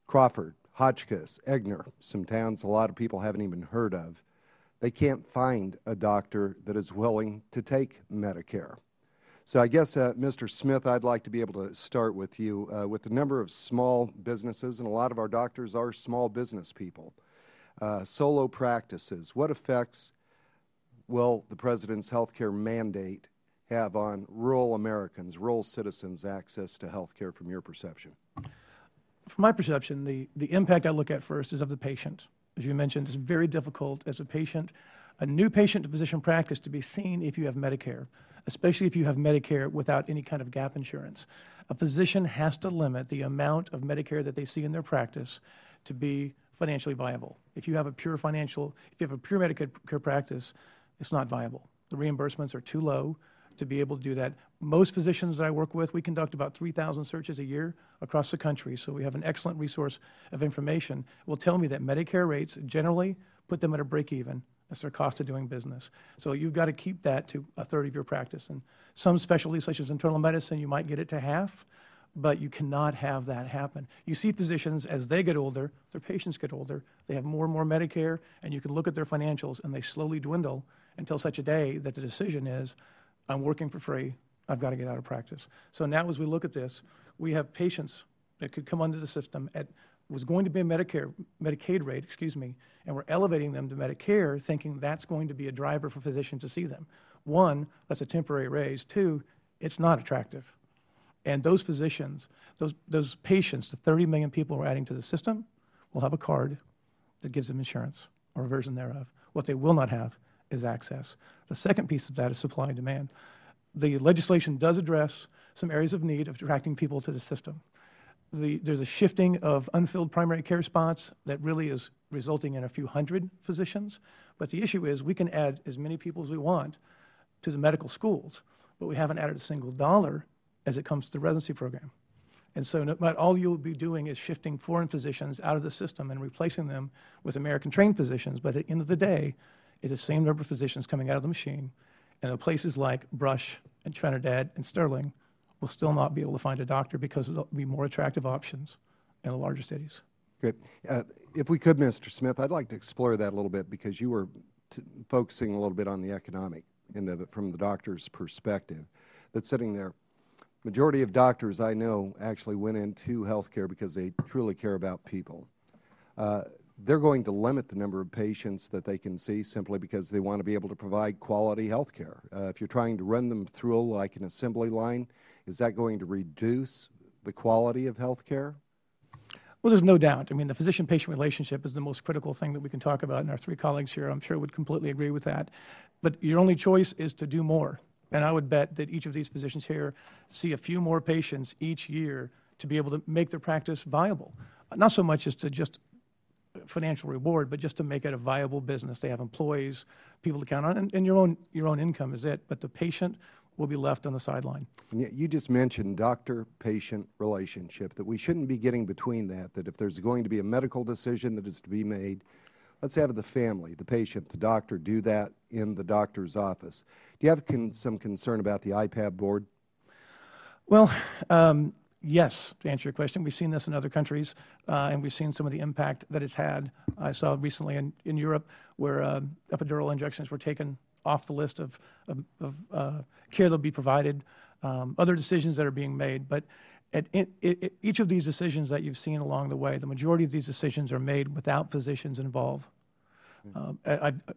Crawford, Hotchkiss, Egner, some towns a lot of people haven't even heard of. They can't find a doctor that is willing to take Medicare. So I guess, Mr. Smith, I'd like to be able to start with you. With the number of small businesses, and a lot of our doctors are small business people, solo practices, what effects will the President's health care mandate have on rural Americans, rural citizens' access to health care from your perception? From my perception, the impact I look at first is of the patient. As you mentioned, it's very difficult as a patient, a new patient to physician practice, to be seen if you have Medicare, especially if you have Medicare without any kind of gap insurance. A physician has to limit the amount of Medicare that they see in their practice to be financially viable. If you have a pure Medicare practice, it's not viable. The reimbursements are too low to be able to do that. Most physicians that I work with, we conduct about 3,000 searches a year across the country, so we have an excellent resource of information, will tell me that Medicare rates generally put them at a break-even. That's their cost of doing business. So you've got to keep that to a third of your practice. And some specialties, such as internal medicine, you might get it to half, but you cannot have that happen. You see physicians, as they get older, their patients get older, they have more and more Medicare, and you can look at their financials, and they slowly dwindle until such a day that the decision is, I'm working for free, I've got to get out of practice. So now as we look at this, we have patients that could come under the system at was going to be a Medicaid rate, and we're elevating them to Medicare, thinking that's going to be a driver for physicians to see them. One, that's a temporary raise. Two, it's not attractive. And those physicians, those patients, the 30 million people we're adding to the system, will have a card that gives them insurance or a version thereof. What they will not have is access. The second piece of that is supply and demand. The legislation does address some areas of need of attracting people to the system. There's a shifting of unfilled primary care spots that really is resulting in a few hundred physicians. But the issue is we can add as many people as we want to the medical schools, but we haven't added a single dollar as it comes to the residency program. And so all you'll be doing is shifting foreign physicians out of the system and replacing them with American-trained physicians. But at the end of the day, it's the same number of physicians coming out of the machine. And the places like Brush and Trinidad and Sterling will still not be able to find a doctor because there'll be more attractive options in the larger cities. Good. If we could, Mr. Smith, I'd like to explore that a little bit because you were focusing a little bit on the economic end of it from the doctor's perspective that's sitting there. Majority of doctors I know actually went into healthcare because they truly care about people. They're going to limit the number of patients that they can see simply because they want to be able to provide quality health care. If you're trying to run them through like an assembly line, is that going to reduce the quality of health care? Well, there's no doubt. I mean, the physician-patient relationship is the most critical thing that we can talk about, and our three colleagues here, I'm sure, would completely agree with that. But your only choice is to do more. And I would bet that each of these physicians here see a few more patients each year to be able to make their practice viable. Not so much as to just financial reward, but just to make it a viable business. They have employees, people to count on, and your own income is it. But the patient will be left on the sideline. You just mentioned doctor-patient relationship, that we shouldn't be getting between that, that if there's going to be a medical decision that is to be made, let's have the family, the patient, the doctor do that in the doctor's office. Do you have some concern about the IPAB board? Well, yes, to answer your question. We've seen this in other countries, and we've seen some of the impact that it's had. I saw recently in Europe where epidural injections were taken off the list of care that will be provided, other decisions that are being made. But each of these decisions that you've seen along the way, the majority of these decisions are made without physicians involved.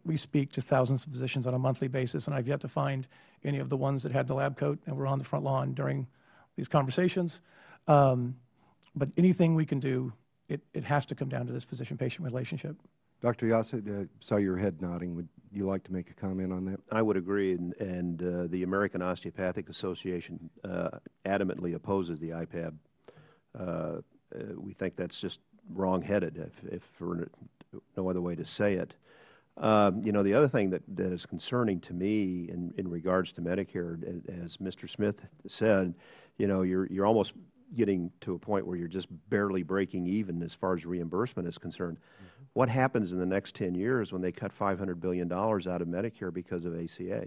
We speak to thousands of physicians on a monthly basis, and I've yet to find any of the ones that had the lab coat and were on the front lawn during these conversations. But anything we can do, it has to come down to this physician-patient relationship. Dr. Yassett, saw your head nodding. Would you like to make a comment on that? I would agree, and the American Osteopathic Association adamantly opposes the IPAB. We think that's just wrong-headed, if for no other way to say it. You know, the other thing that is concerning to me in regards to Medicare, as Mr. Smith said, you know, you're almost getting to a point where you're just barely breaking even as far as reimbursement is concerned. Mm-hmm. What happens in the next 10 years when they cut $500 billion out of Medicare because of ACA?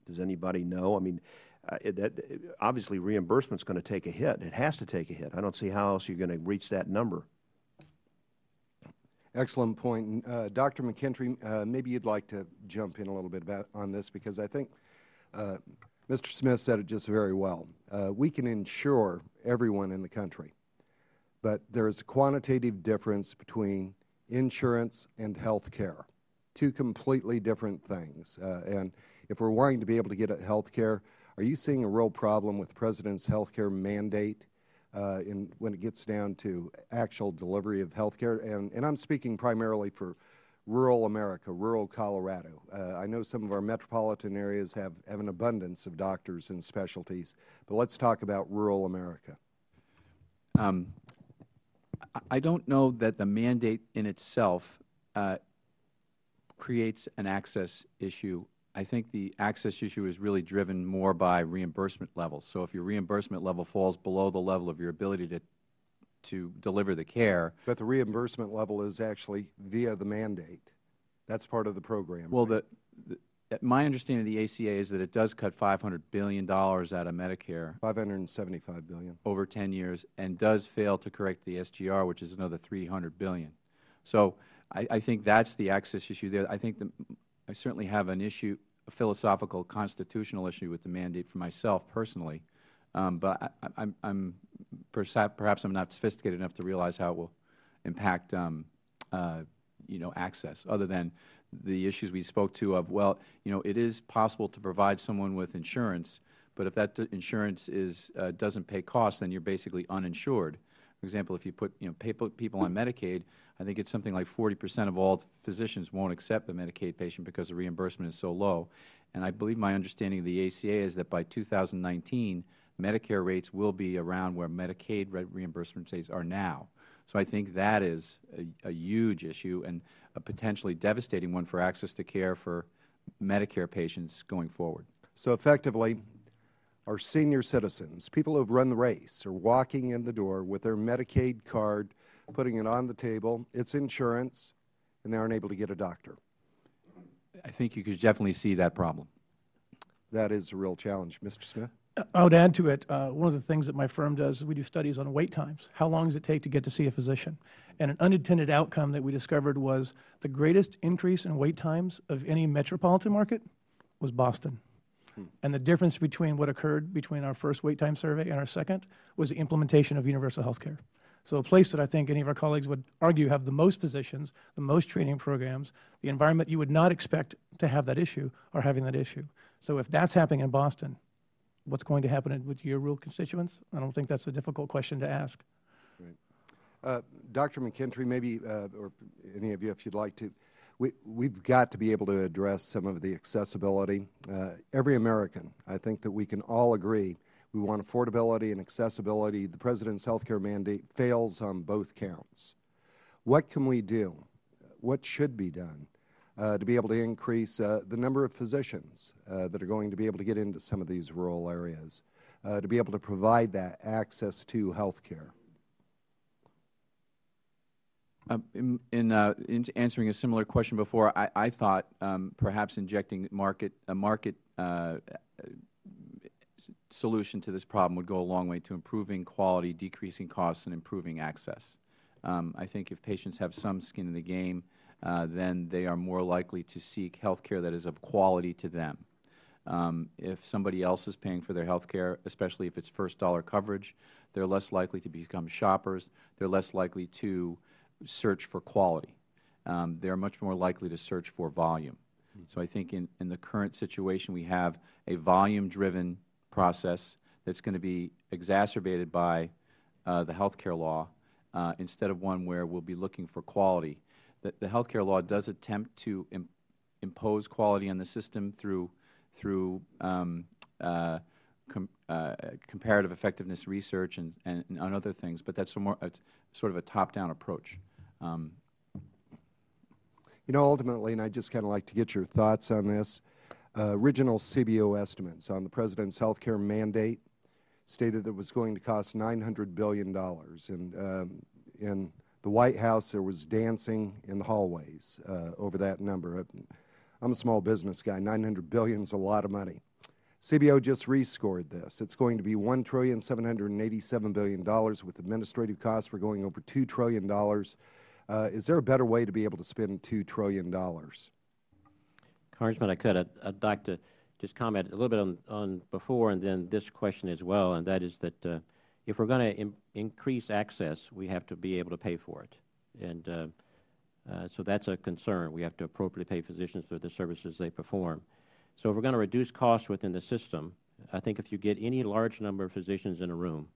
Does anybody know? I mean, obviously reimbursement's going to take a hit. It has to take a hit. I don't see how else you're going to reach that number. Excellent point. Dr. McKentry, maybe you'd like to jump in a little bit on this, because I think Mr. Smith said it just very well. We can insure everyone in the country, but there is a quantitative difference between insurance and health care, two completely different things. And if we're wanting to be able to get health care, are you seeing a real problem with the President's health care mandate when it gets down to actual delivery of health care? And I'm speaking primarily for rural America, rural Colorado. I know some of our metropolitan areas have an abundance of doctors and specialties, but let's talk about rural America. I don't know that the mandate in itself creates an access issue. I think the access issue is really driven more by reimbursement levels. So if your reimbursement level falls below the level of your ability to deliver the care. But the reimbursement level is actually via the mandate. That's part of the program. Well, right? my understanding of the ACA is that it does cut $500 billion out of Medicare. $575 billion. Over 10 years, and does fail to correct the SGR, which is another $300 billion. So I think that's the access issue there. I think I certainly have an issue, a philosophical, constitutional issue with the mandate for myself personally. But perhaps I'm not sophisticated enough to realize how it will impact access, other than the issues we spoke to of, well, it is possible to provide someone with insurance, but if that insurance doesn't pay costs, then you're basically uninsured. For example, if you put people on Medicaid, I think it's something like 40% of all physicians won't accept a Medicaid patient because the reimbursement is so low. And I believe my understanding of the ACA is that by 2019, Medicare rates will be around where Medicaid reimbursement rates are now. So I think that is a huge issue and a potentially devastating one for access to care for Medicare patients going forward. So effectively, our senior citizens, people who have run the race, are walking in the door with their Medicaid card, putting it on the table, it's insurance, and they aren't able to get a doctor. I think you could definitely see that problem. That is a real challenge. Mr. Smith? I would add to it, one of the things that my firm does is we do studies on wait times. How long does it take to get to see a physician? And an unintended outcome that we discovered was the greatest increase in wait times of any metropolitan market was Boston. And the difference between what occurred between our first wait time survey and our second was the implementation of universal health care. So a place that I think any of our colleagues would argue have the most physicians, the most training programs, the environment you would not expect to have that issue are having that issue. So if that's happening in Boston, what's going to happen with your rural constituents? I don't think that's a difficult question to ask. Right. Dr. McKentry, maybe, or any of you if you'd like to, we've got to be able to address some of the accessibility. Every American, I think that we can all agree, we want affordability and accessibility. The President's health care mandate fails on both counts. What can we do? What should be done to be able to increase the number of physicians that are going to be able to get into some of these rural areas, to be able to provide that access to health care? In answering a similar question before, I thought perhaps injecting a market solution to this problem would go a long way to improving quality, decreasing costs, and improving access. I think if patients have some skin in the game, then they are more likely to seek health care that is of quality to them. If somebody else is paying for their health care, especially if it's first dollar coverage, they're less likely to become shoppers. They're less likely to search for quality. they are much more likely to search for volume. So I think in the current situation we have a volume-driven process that's going to be exacerbated by the health care law instead of one where we'll be looking for quality. The health care law does attempt to impose quality on the system through comparative effectiveness research and other things, but that's it's sort of a top-down approach. You know, ultimately, and I'd just kind of like to get your thoughts on this, original CBO estimates on the President's health care mandate stated that it was going to cost $900 billion. And in the White House, there was dancing in the hallways over that number. I'm a small business guy. $900 billion is a lot of money. CBO just rescored this. It's going to be $1,787 billion with administrative costs. We're going over $2 trillion. Is there a better way to be able to spend $2 trillion? Congressman, I'd like to just comment a little bit on before and then this question as well, and that is that if we're going to increase access, we have to be able to pay for it. And so that's a concern. We have to appropriately pay physicians for the services they perform. So if we're going to reduce costs within the system, I think if you get any large number of physicians in a room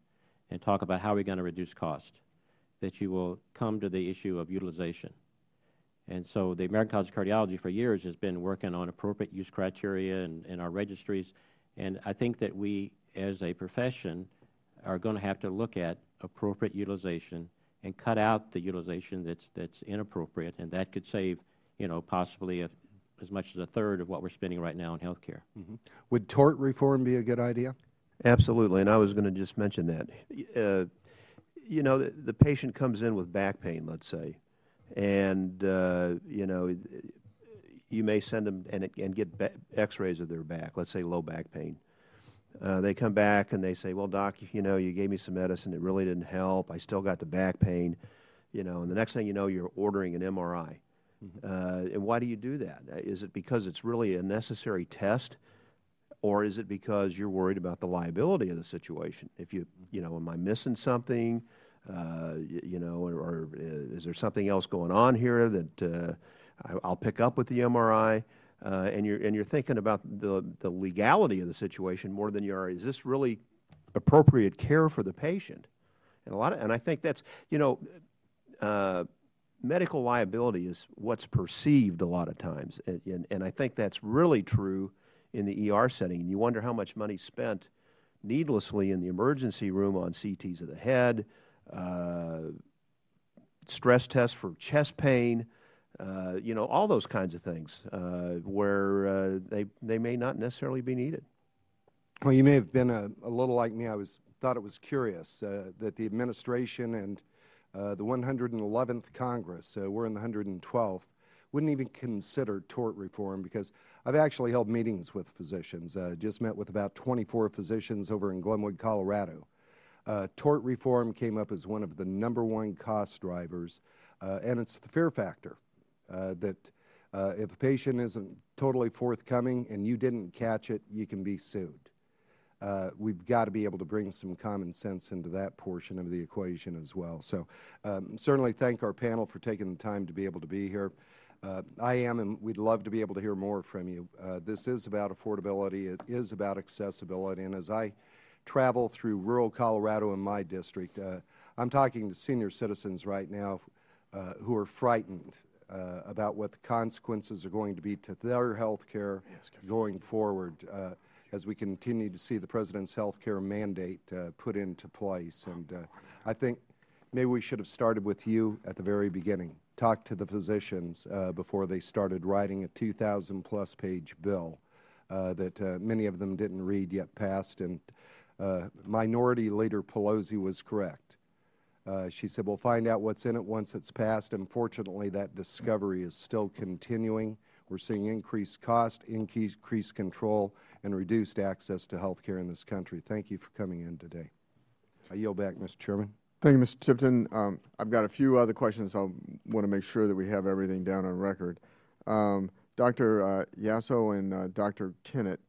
and talk about how we're going to reduce cost, that you will come to the issue of utilization. And so the American College of Cardiology for years has been working on appropriate use criteria and our registries. And I think that we, as a profession, are going to have to look at appropriate utilization and cut out the utilization that's inappropriate, and that could save, possibly as much as a third of what we're spending right now on health care. Mm-hmm. Would tort reform be a good idea? Absolutely, and I was going to just mention that. The patient comes in with back pain, let's say, and you may send them and get x-rays of their back, let's say low back pain. They come back and they say, well, doc, you gave me some medicine, it really didn't help, I still got the back pain, and the next thing you know, you're ordering an MRI. Mm-hmm. And why do you do that? Is it because it's really a necessary test, or is it because you're worried about the liability of the situation? If am I missing something? Or is there something else going on here that I'll pick up with the MRI? And you're thinking about the legality of the situation more than you are, is this really appropriate care for the patient? And I think that's, medical liability is what's perceived a lot of times. And I think that's really true in the ER setting. And you wonder how much money spent needlessly in the emergency room on CTs of the head, stress tests for chest pain, all those kinds of things where they may not necessarily be needed. Well, you may have been a little like me. Thought it was curious that the administration and the 111th Congress, we're in the 112th, wouldn't even consider tort reform, because I've actually held meetings with physicians. Just met with about 24 physicians over in Glenwood, Colorado. Tort reform came up as one of the #1 cost drivers, and it's the fear factor that if a patient isn't totally forthcoming and you didn't catch it, you can be sued. We've got to be able to bring some common sense into that portion of the equation as well. So certainly thank our panel for taking the time to be able to be here. I am, and we'd love to be able to hear more from you. This is about affordability. It is about accessibility. And as I travel through rural Colorado in my district, I'm talking to senior citizens right now who are frightened about what the consequences are going to be to their health care going forward as we continue to see the President's health care mandate put into place. And I think maybe we should have started with you at the very beginning. Talk to the physicians before they started writing a 2,000-plus page bill that many of them didn't read yet passed. And Minority Leader Pelosi was correct. She said, we'll find out what's in it once it's passed. Unfortunately, that discovery is still continuing. We're seeing increased cost, increased control, and reduced access to health care in this country. Thank you for coming in today. I yield back, Mr. Chairman. Thank you, Mr. Tipton. I've got a few other questions. I want to make sure that we have everything down on record. Dr. Yasso and Dr. Kennett,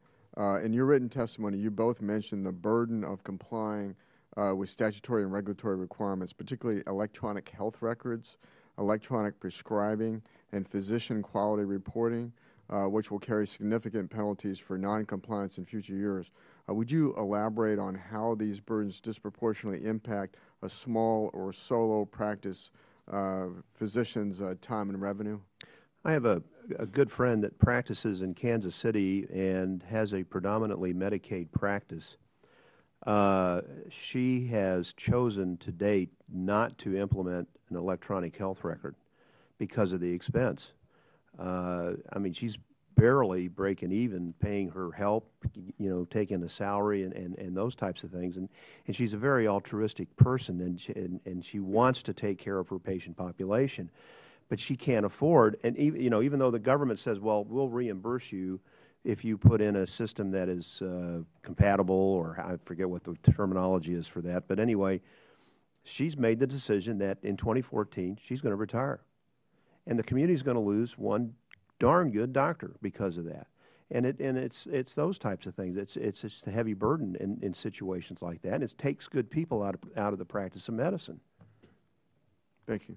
in your written testimony, you both mentioned the burden of complying with statutory and regulatory requirements, particularly electronic health records. electronic prescribing and physician quality reporting, which will carry significant penalties for noncompliance in future years. Would you elaborate on how these burdens disproportionately impact a small or solo practice physician's time and revenue? I have a good friend that practices in Kansas City and has a predominantly Medicaid practice. She has chosen to date not to implement an electronic health record because of the expense. I mean, she's barely breaking even paying her help, taking a salary and those types of things. And she's a very altruistic person, and she wants to take care of her patient population. But she can't afford, and even though the government says, well, we'll reimburse you if you put in a system that is compatible, or I forget what the terminology is for that. But anyway, she's made the decision that in 2014 she's going to retire. And the community is going to lose one darn good doctor because of that. And it's those types of things. It's just a heavy burden in situations like that. And it takes good people out of the practice of medicine. Thank you.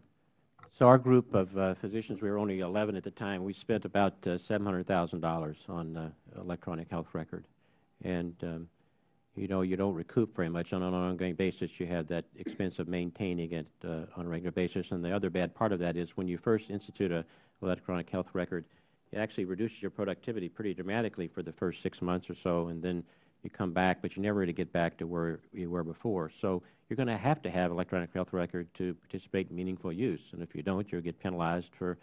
So our group of physicians, we were only 11 at the time, we spent about $700,000 on electronic health record. And, you don't recoup very much on an ongoing basis. You have that expense of maintaining it on a regular basis. And the other bad part of that is when you first institute an electronic health record, it actually reduces your productivity pretty dramatically for the first 6 months or so, and then you come back, but you never really get back to where you were before. So you're going to have electronic health record to participate in meaningful use, and if you don't, you'll get penalized for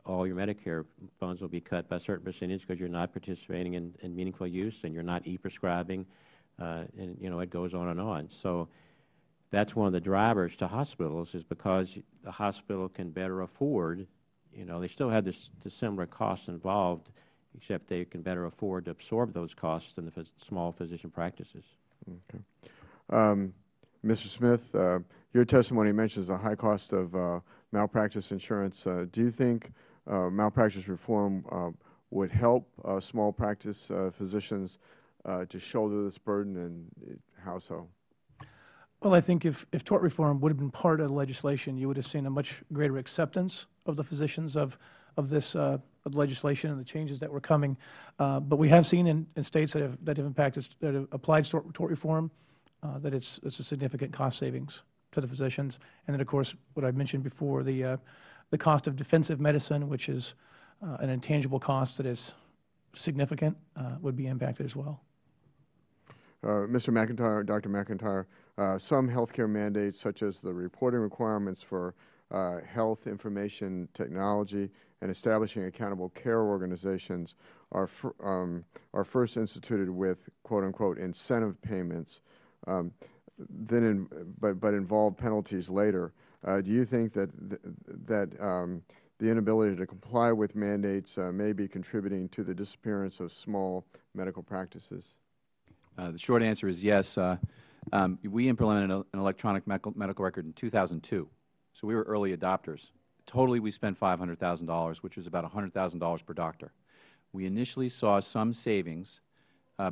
all your Medicare funds will be cut by a certain percentage because you're not participating in meaningful use, and you're not e-prescribing, and it goes on and on. So that's one of the drivers to hospitals, is because the hospital can better afford, they still have the similar costs involved, except they can better afford to absorb those costs than the small physician practices. Okay. Mr. Smith, your testimony mentions the high cost of malpractice insurance. Do you think malpractice reform would help small practice physicians to shoulder this burden, and how so? Well, I think if tort reform would have been part of the legislation, you would have seen a much greater acceptance of the physicians of this of legislation and the changes that were coming. But we have seen in states that have applied tort reform that it's a significant cost savings to the physicians. And then, of course, what I mentioned before, the cost of defensive medicine, which is an intangible cost that is significant, would be impacted as well. Mr. McIntyre, Dr. McIntyre, some healthcare mandates, such as the reporting requirements for health information technology and establishing accountable care organizations, are first instituted with quote-unquote incentive payments, but involve penalties later. Do you think that the inability to comply with mandates may be contributing to the disappearance of small medical practices? The short answer is yes. We implemented an electronic medical record in 2002, so we were early adopters. Totally, we spent $500,000, which was about $100,000 per doctor. We initially saw some savings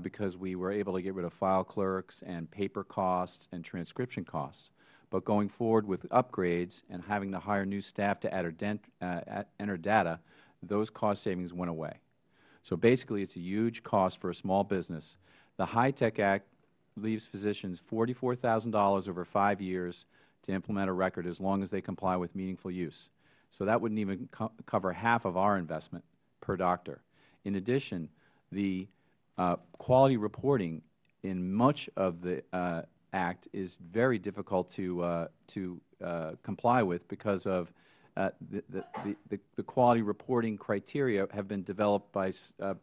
because we were able to get rid of file clerks and paper costs and transcription costs. But going forward with upgrades and having to hire new staff to enter data, those cost savings went away. So basically, it's a huge cost for a small business. The HITECH Act leaves physicians $44,000 over 5 years to implement a record as long as they comply with meaningful use. So that wouldn't even cover half of our investment per doctor. In addition, the quality reporting in much of the Act is very difficult to comply with because of the quality reporting criteria have been developed by the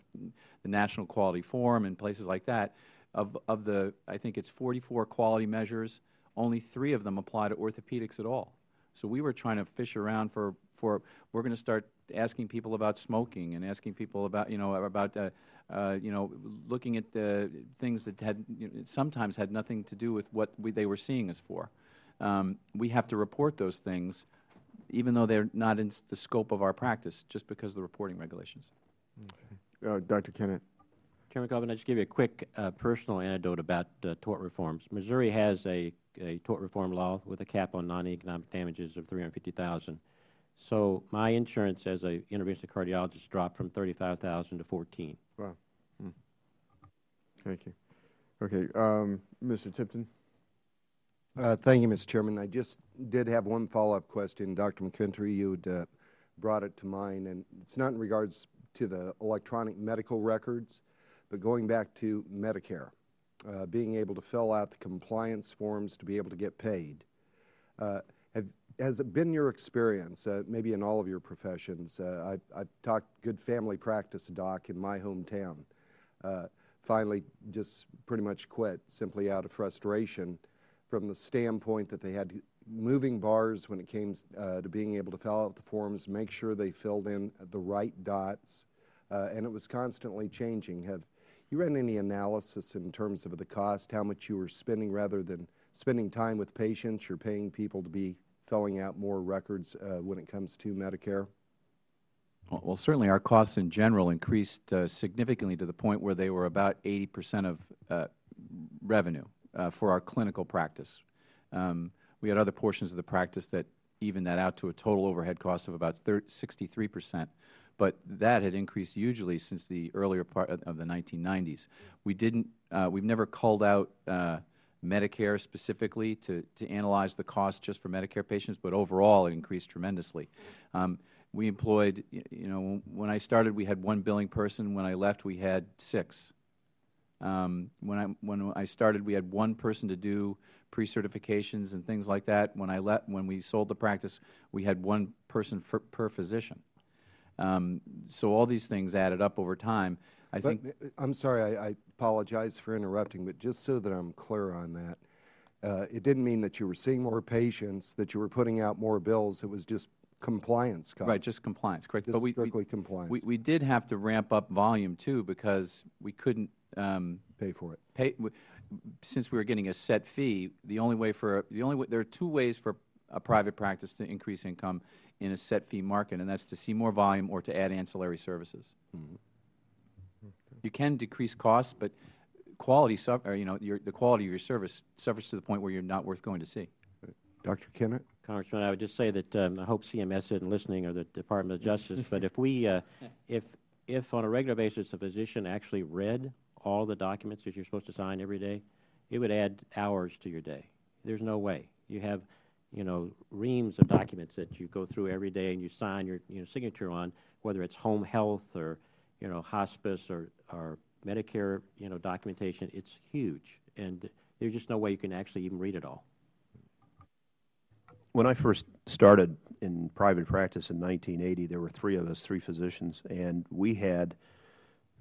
National Quality Forum and places like that. Of the, I think it's 44 quality measures, only 3 of them apply to orthopedics at all. So we were trying to fish around for we're going to start asking people about smoking and asking people about, looking at things that had, sometimes had nothing to do with what they were seeing us for. We have to report those things, even though they're not in the scope of our practice, just because of the reporting regulations. Okay. Dr. Kennett. Chairman Coffman, I'll just give you a quick personal anecdote about tort reforms. Missouri has a tort reform law with a cap on non-economic damages of $350,000. So my insurance as a interventional cardiologist dropped from $35,000 to $14,000. Wow. Thank you. Okay, Mr. Tipton. Thank you, Mr. Chairman. I just did have one follow-up question. Dr. McKinstry, you had brought it to mind, and it's not in regards to the electronic medical records, but going back to Medicare, being able to fill out the compliance forms to be able to get paid. Has it been your experience, maybe in all of your professions, I've talked good family practice doc in my hometown, finally just pretty much quit simply out of frustration from the standpoint that they had moving bars when it came to being able to fill out the forms, make sure they filled in the right dots, and it was constantly changing. Have you run any analysis in terms of the cost, how much you were spending rather than spending time with patients? You're paying people to be filling out more records when it comes to Medicare? Well, certainly our costs in general increased significantly to the point where they were about 80% of revenue for our clinical practice. We had other portions of the practice that evened that out to a total overhead cost of about 63%, but that had increased hugely since the earlier part of the 1990s. We've never culled out Medicare specifically to analyze the cost just for Medicare patients, but overall it increased tremendously. We employed, when I started we had one billing person. When I left we had 6. When I started we had one person to do pre-certifications and things like that. When we sold the practice we had one person per physician. So all these things added up over time. I'm sorry, I apologize for interrupting, but just so that I'm clear on that, it didn't mean that you were seeing more patients, that you were putting out more bills. It was just compliance costs. Right, just compliance, correct. Just strictly compliance. We did have to ramp up volume too because we couldn't pay for it. Since we were getting a set fee. There are 2 ways for a private practice to increase income in a set fee market, and that's to see more volume or to add ancillary services. Mm-hmm. You can decrease costs, but quality, the quality of your service suffers to the point where you're not worth going to see. Dr. Kennett? Congressman, I would just say that I hope CMS isn't listening, or the Department of Justice, but if we, if on a regular basis a physician actually read all the documents that you're supposed to sign every day, it would add hours to your day. There's no way. You have, reams of documents that you go through every day and you sign your signature on, whether it's home health or hospice or Medicare documentation. It's huge, and there's just no way you can actually even read it all. When I first started in private practice in 1980, there were 3 of us, 3 physicians, and we had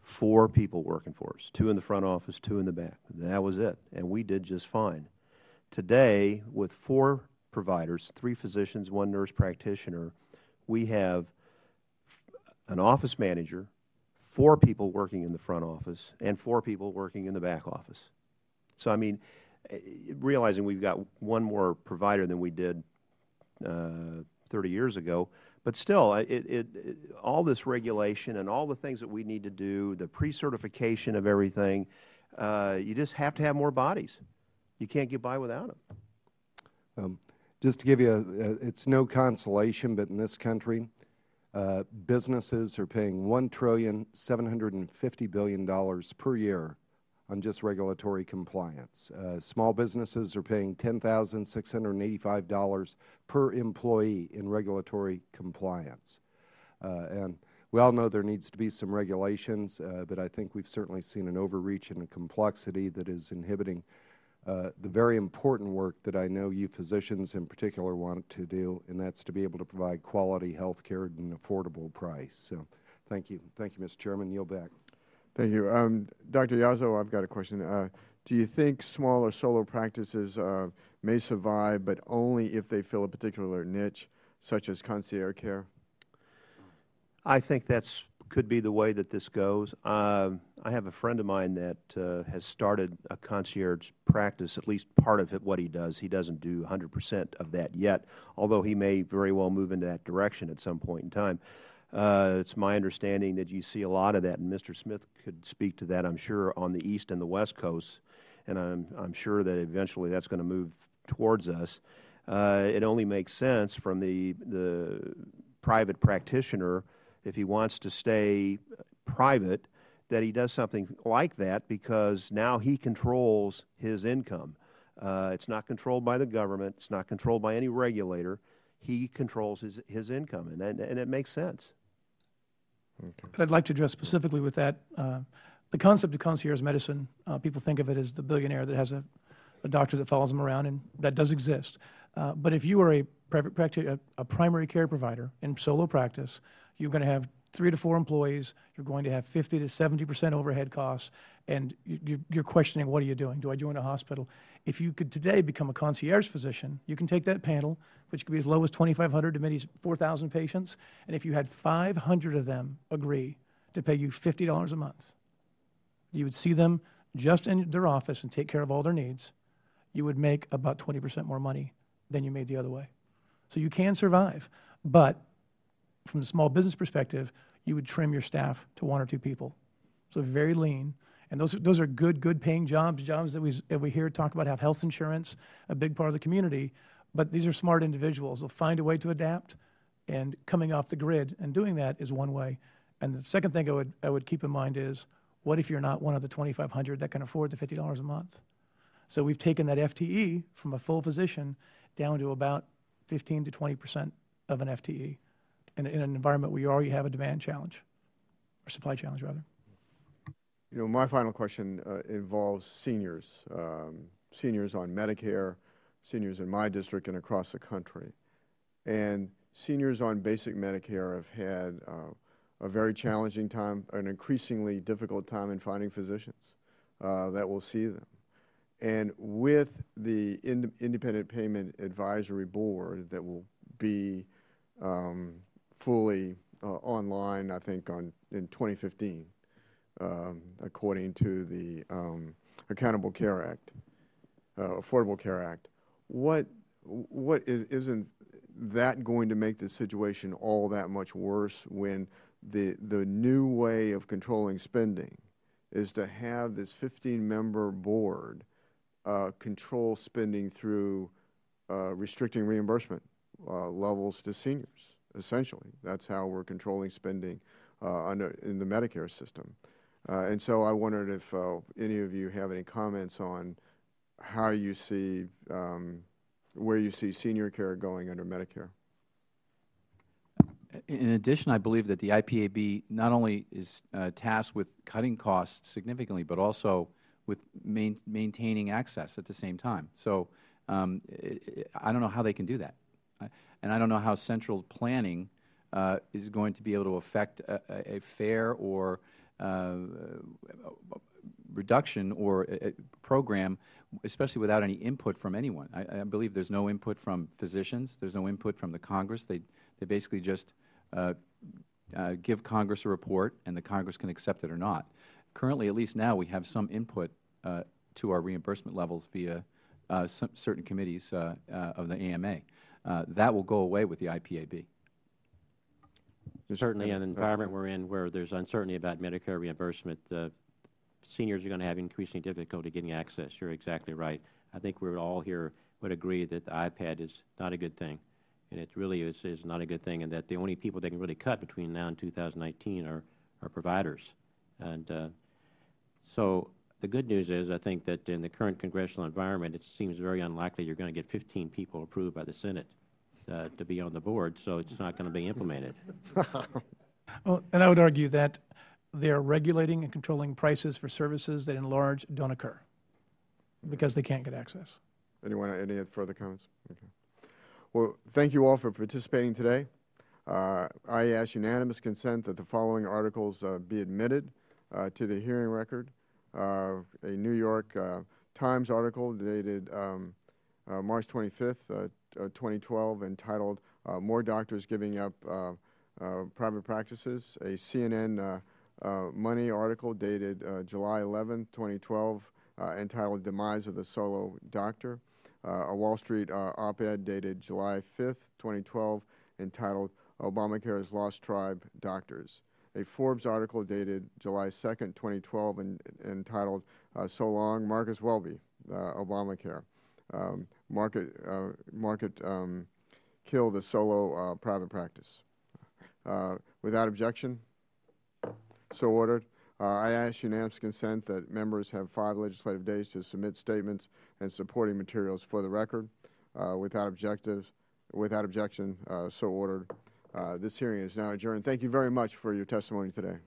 4 people working for us, 2 in the front office, 2 in the back. And that was it, and we did just fine. Today, with 4 providers, 3 physicians, 1 nurse practitioner, we have an office manager, 4 people working in the front office, and 4 people working in the back office. So, I mean, realizing we've got 1 more provider than we did 30 years ago, but still, all this regulation and all the things that we need to do, the pre-certification of everything, you just have to have more bodies. You can't get by without them. Just to give you it's no consolation, but in this country, businesses are paying $1,750 billion per year on just regulatory compliance. Small businesses are paying $10,685 per employee in regulatory compliance. And we all know there needs to be some regulations, but I think we've certainly seen an overreach and a complexity that is inhibiting the very important work that I know you physicians in particular want to do, and that's to be able to provide quality health care at an affordable price. So thank you. Thank you, Mr. Chairman. Yield back. Thank you. Dr. Yazzo, I've got a question. Do you think smaller solo practices may survive, but only if they fill a particular niche, such as concierge care? I think that's could be the way that this goes. I have a friend of mine that has started a concierge practice, at least part of it, what he does. He doesn't do 100% of that yet, although he may very well move in that direction at some point in time. It's my understanding that you see a lot of that, and Mr. Smith could speak to that, I'm sure, on the East and the West Coast, and I'm sure that eventually that's going to move towards us. It only makes sense from the private practitioner, if he wants to stay private, that he does something like that, because now he controls his income. It's not controlled by the government. It's not controlled by any regulator. He controls his income, and it makes sense. Okay. I'd like to address specifically with that. The concept of concierge medicine, people think of it as the billionaire that has a doctor that follows him around, and that does exist. But if you are a primary care provider in solo practice, you're going to have 3 to 4 employees. You're going to have 50 to 70% overhead costs, and you're questioning, what are you doing? Do I join a hospital? If you could today become a concierge physician, you can take that panel, which could be as low as 2,500 to maybe 4,000 patients, and if you had 500 of them agree to pay you $50 a month, you would see them just in their office and take care of all their needs, you would make about 20% more money than you made the other way. So you can survive, but from the small business perspective, you would trim your staff to 1 or 2 people. So very lean. And those are good paying jobs that we hear talk about, have health insurance, a big part of the community. But these are smart individuals. They'll find a way to adapt, and coming off the grid and doing that is one way. And the second thing I would keep in mind is, what if you're not one of the 2,500 that can afford the $50 a month? So we've taken that FTE from a full physician down to about 15 to 20% of an FTE in an environment where you already have a demand challenge, or supply challenge, rather. You know, my final question involves seniors, seniors on Medicare, seniors in my district and across the country. And seniors on basic Medicare have had a very challenging time, an increasingly difficult time in finding physicians that will see them. And with the Independent Payment Advisory Board that will be fully online, I think, in 2015, according to the Accountable Care Act, Affordable Care Act, isn't that going to make the situation all that much worse when the new way of controlling spending is to have this 15-member board control spending through restricting reimbursement levels to seniors? Essentially, that's how we're controlling spending in the Medicare system. And so I wondered if any of you have any comments on how you see, where you see senior care going under Medicare. In addition, I believe that the IPAB not only is tasked with cutting costs significantly, but also with maintaining access at the same time. So I don't know how they can do that. And I don't know how central planning is going to be able to affect a fair or reduction or a program, especially without any input from anyone. I believe there's no input from physicians. There's no input from the Congress. They basically just give Congress a report, and the Congress can accept it or not. Currently, at least now, we have some input to our reimbursement levels via certain committees of the AMA. That will go away with the IPAB. Certainly, in the environment we're in, where there's uncertainty about Medicare reimbursement, seniors are going to have increasing difficulty getting access. You're exactly right. I think we all here would agree that the iPad is not a good thing, and it really is not a good thing, and that the only people that can really cut between now and 2019 are providers. And so the good news is, I think that in the current congressional environment, it seems very unlikely you're going to get 15 people approved by the Senate to be on the board, so it's not going to be implemented. Well, and I would argue that they're regulating and controlling prices for services that in large don't occur because they can't get access. Anyone, any further comments? Okay. Well, thank you all for participating today. I ask unanimous consent that the following articles be admitted to the hearing record. A New York Times article dated March 25th, 2012, entitled More Doctors Giving Up Private Practices. A CNN Money article dated July 11th, 2012, entitled Demise of the Solo Doctor. A Wall Street op-ed dated July 5th, 2012, entitled Obamacare's Lost Tribe Doctors. A Forbes article dated July 2nd, 2012, entitled So Long, Marcus Welby, Obamacare. Market Kill the Solo Private Practice. Without objection, so ordered. I ask unanimous consent that members have 5 legislative days to submit statements and supporting materials for the record. Without objection, so ordered. This hearing is now adjourned. Thank you very much for your testimony today.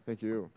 Thank you.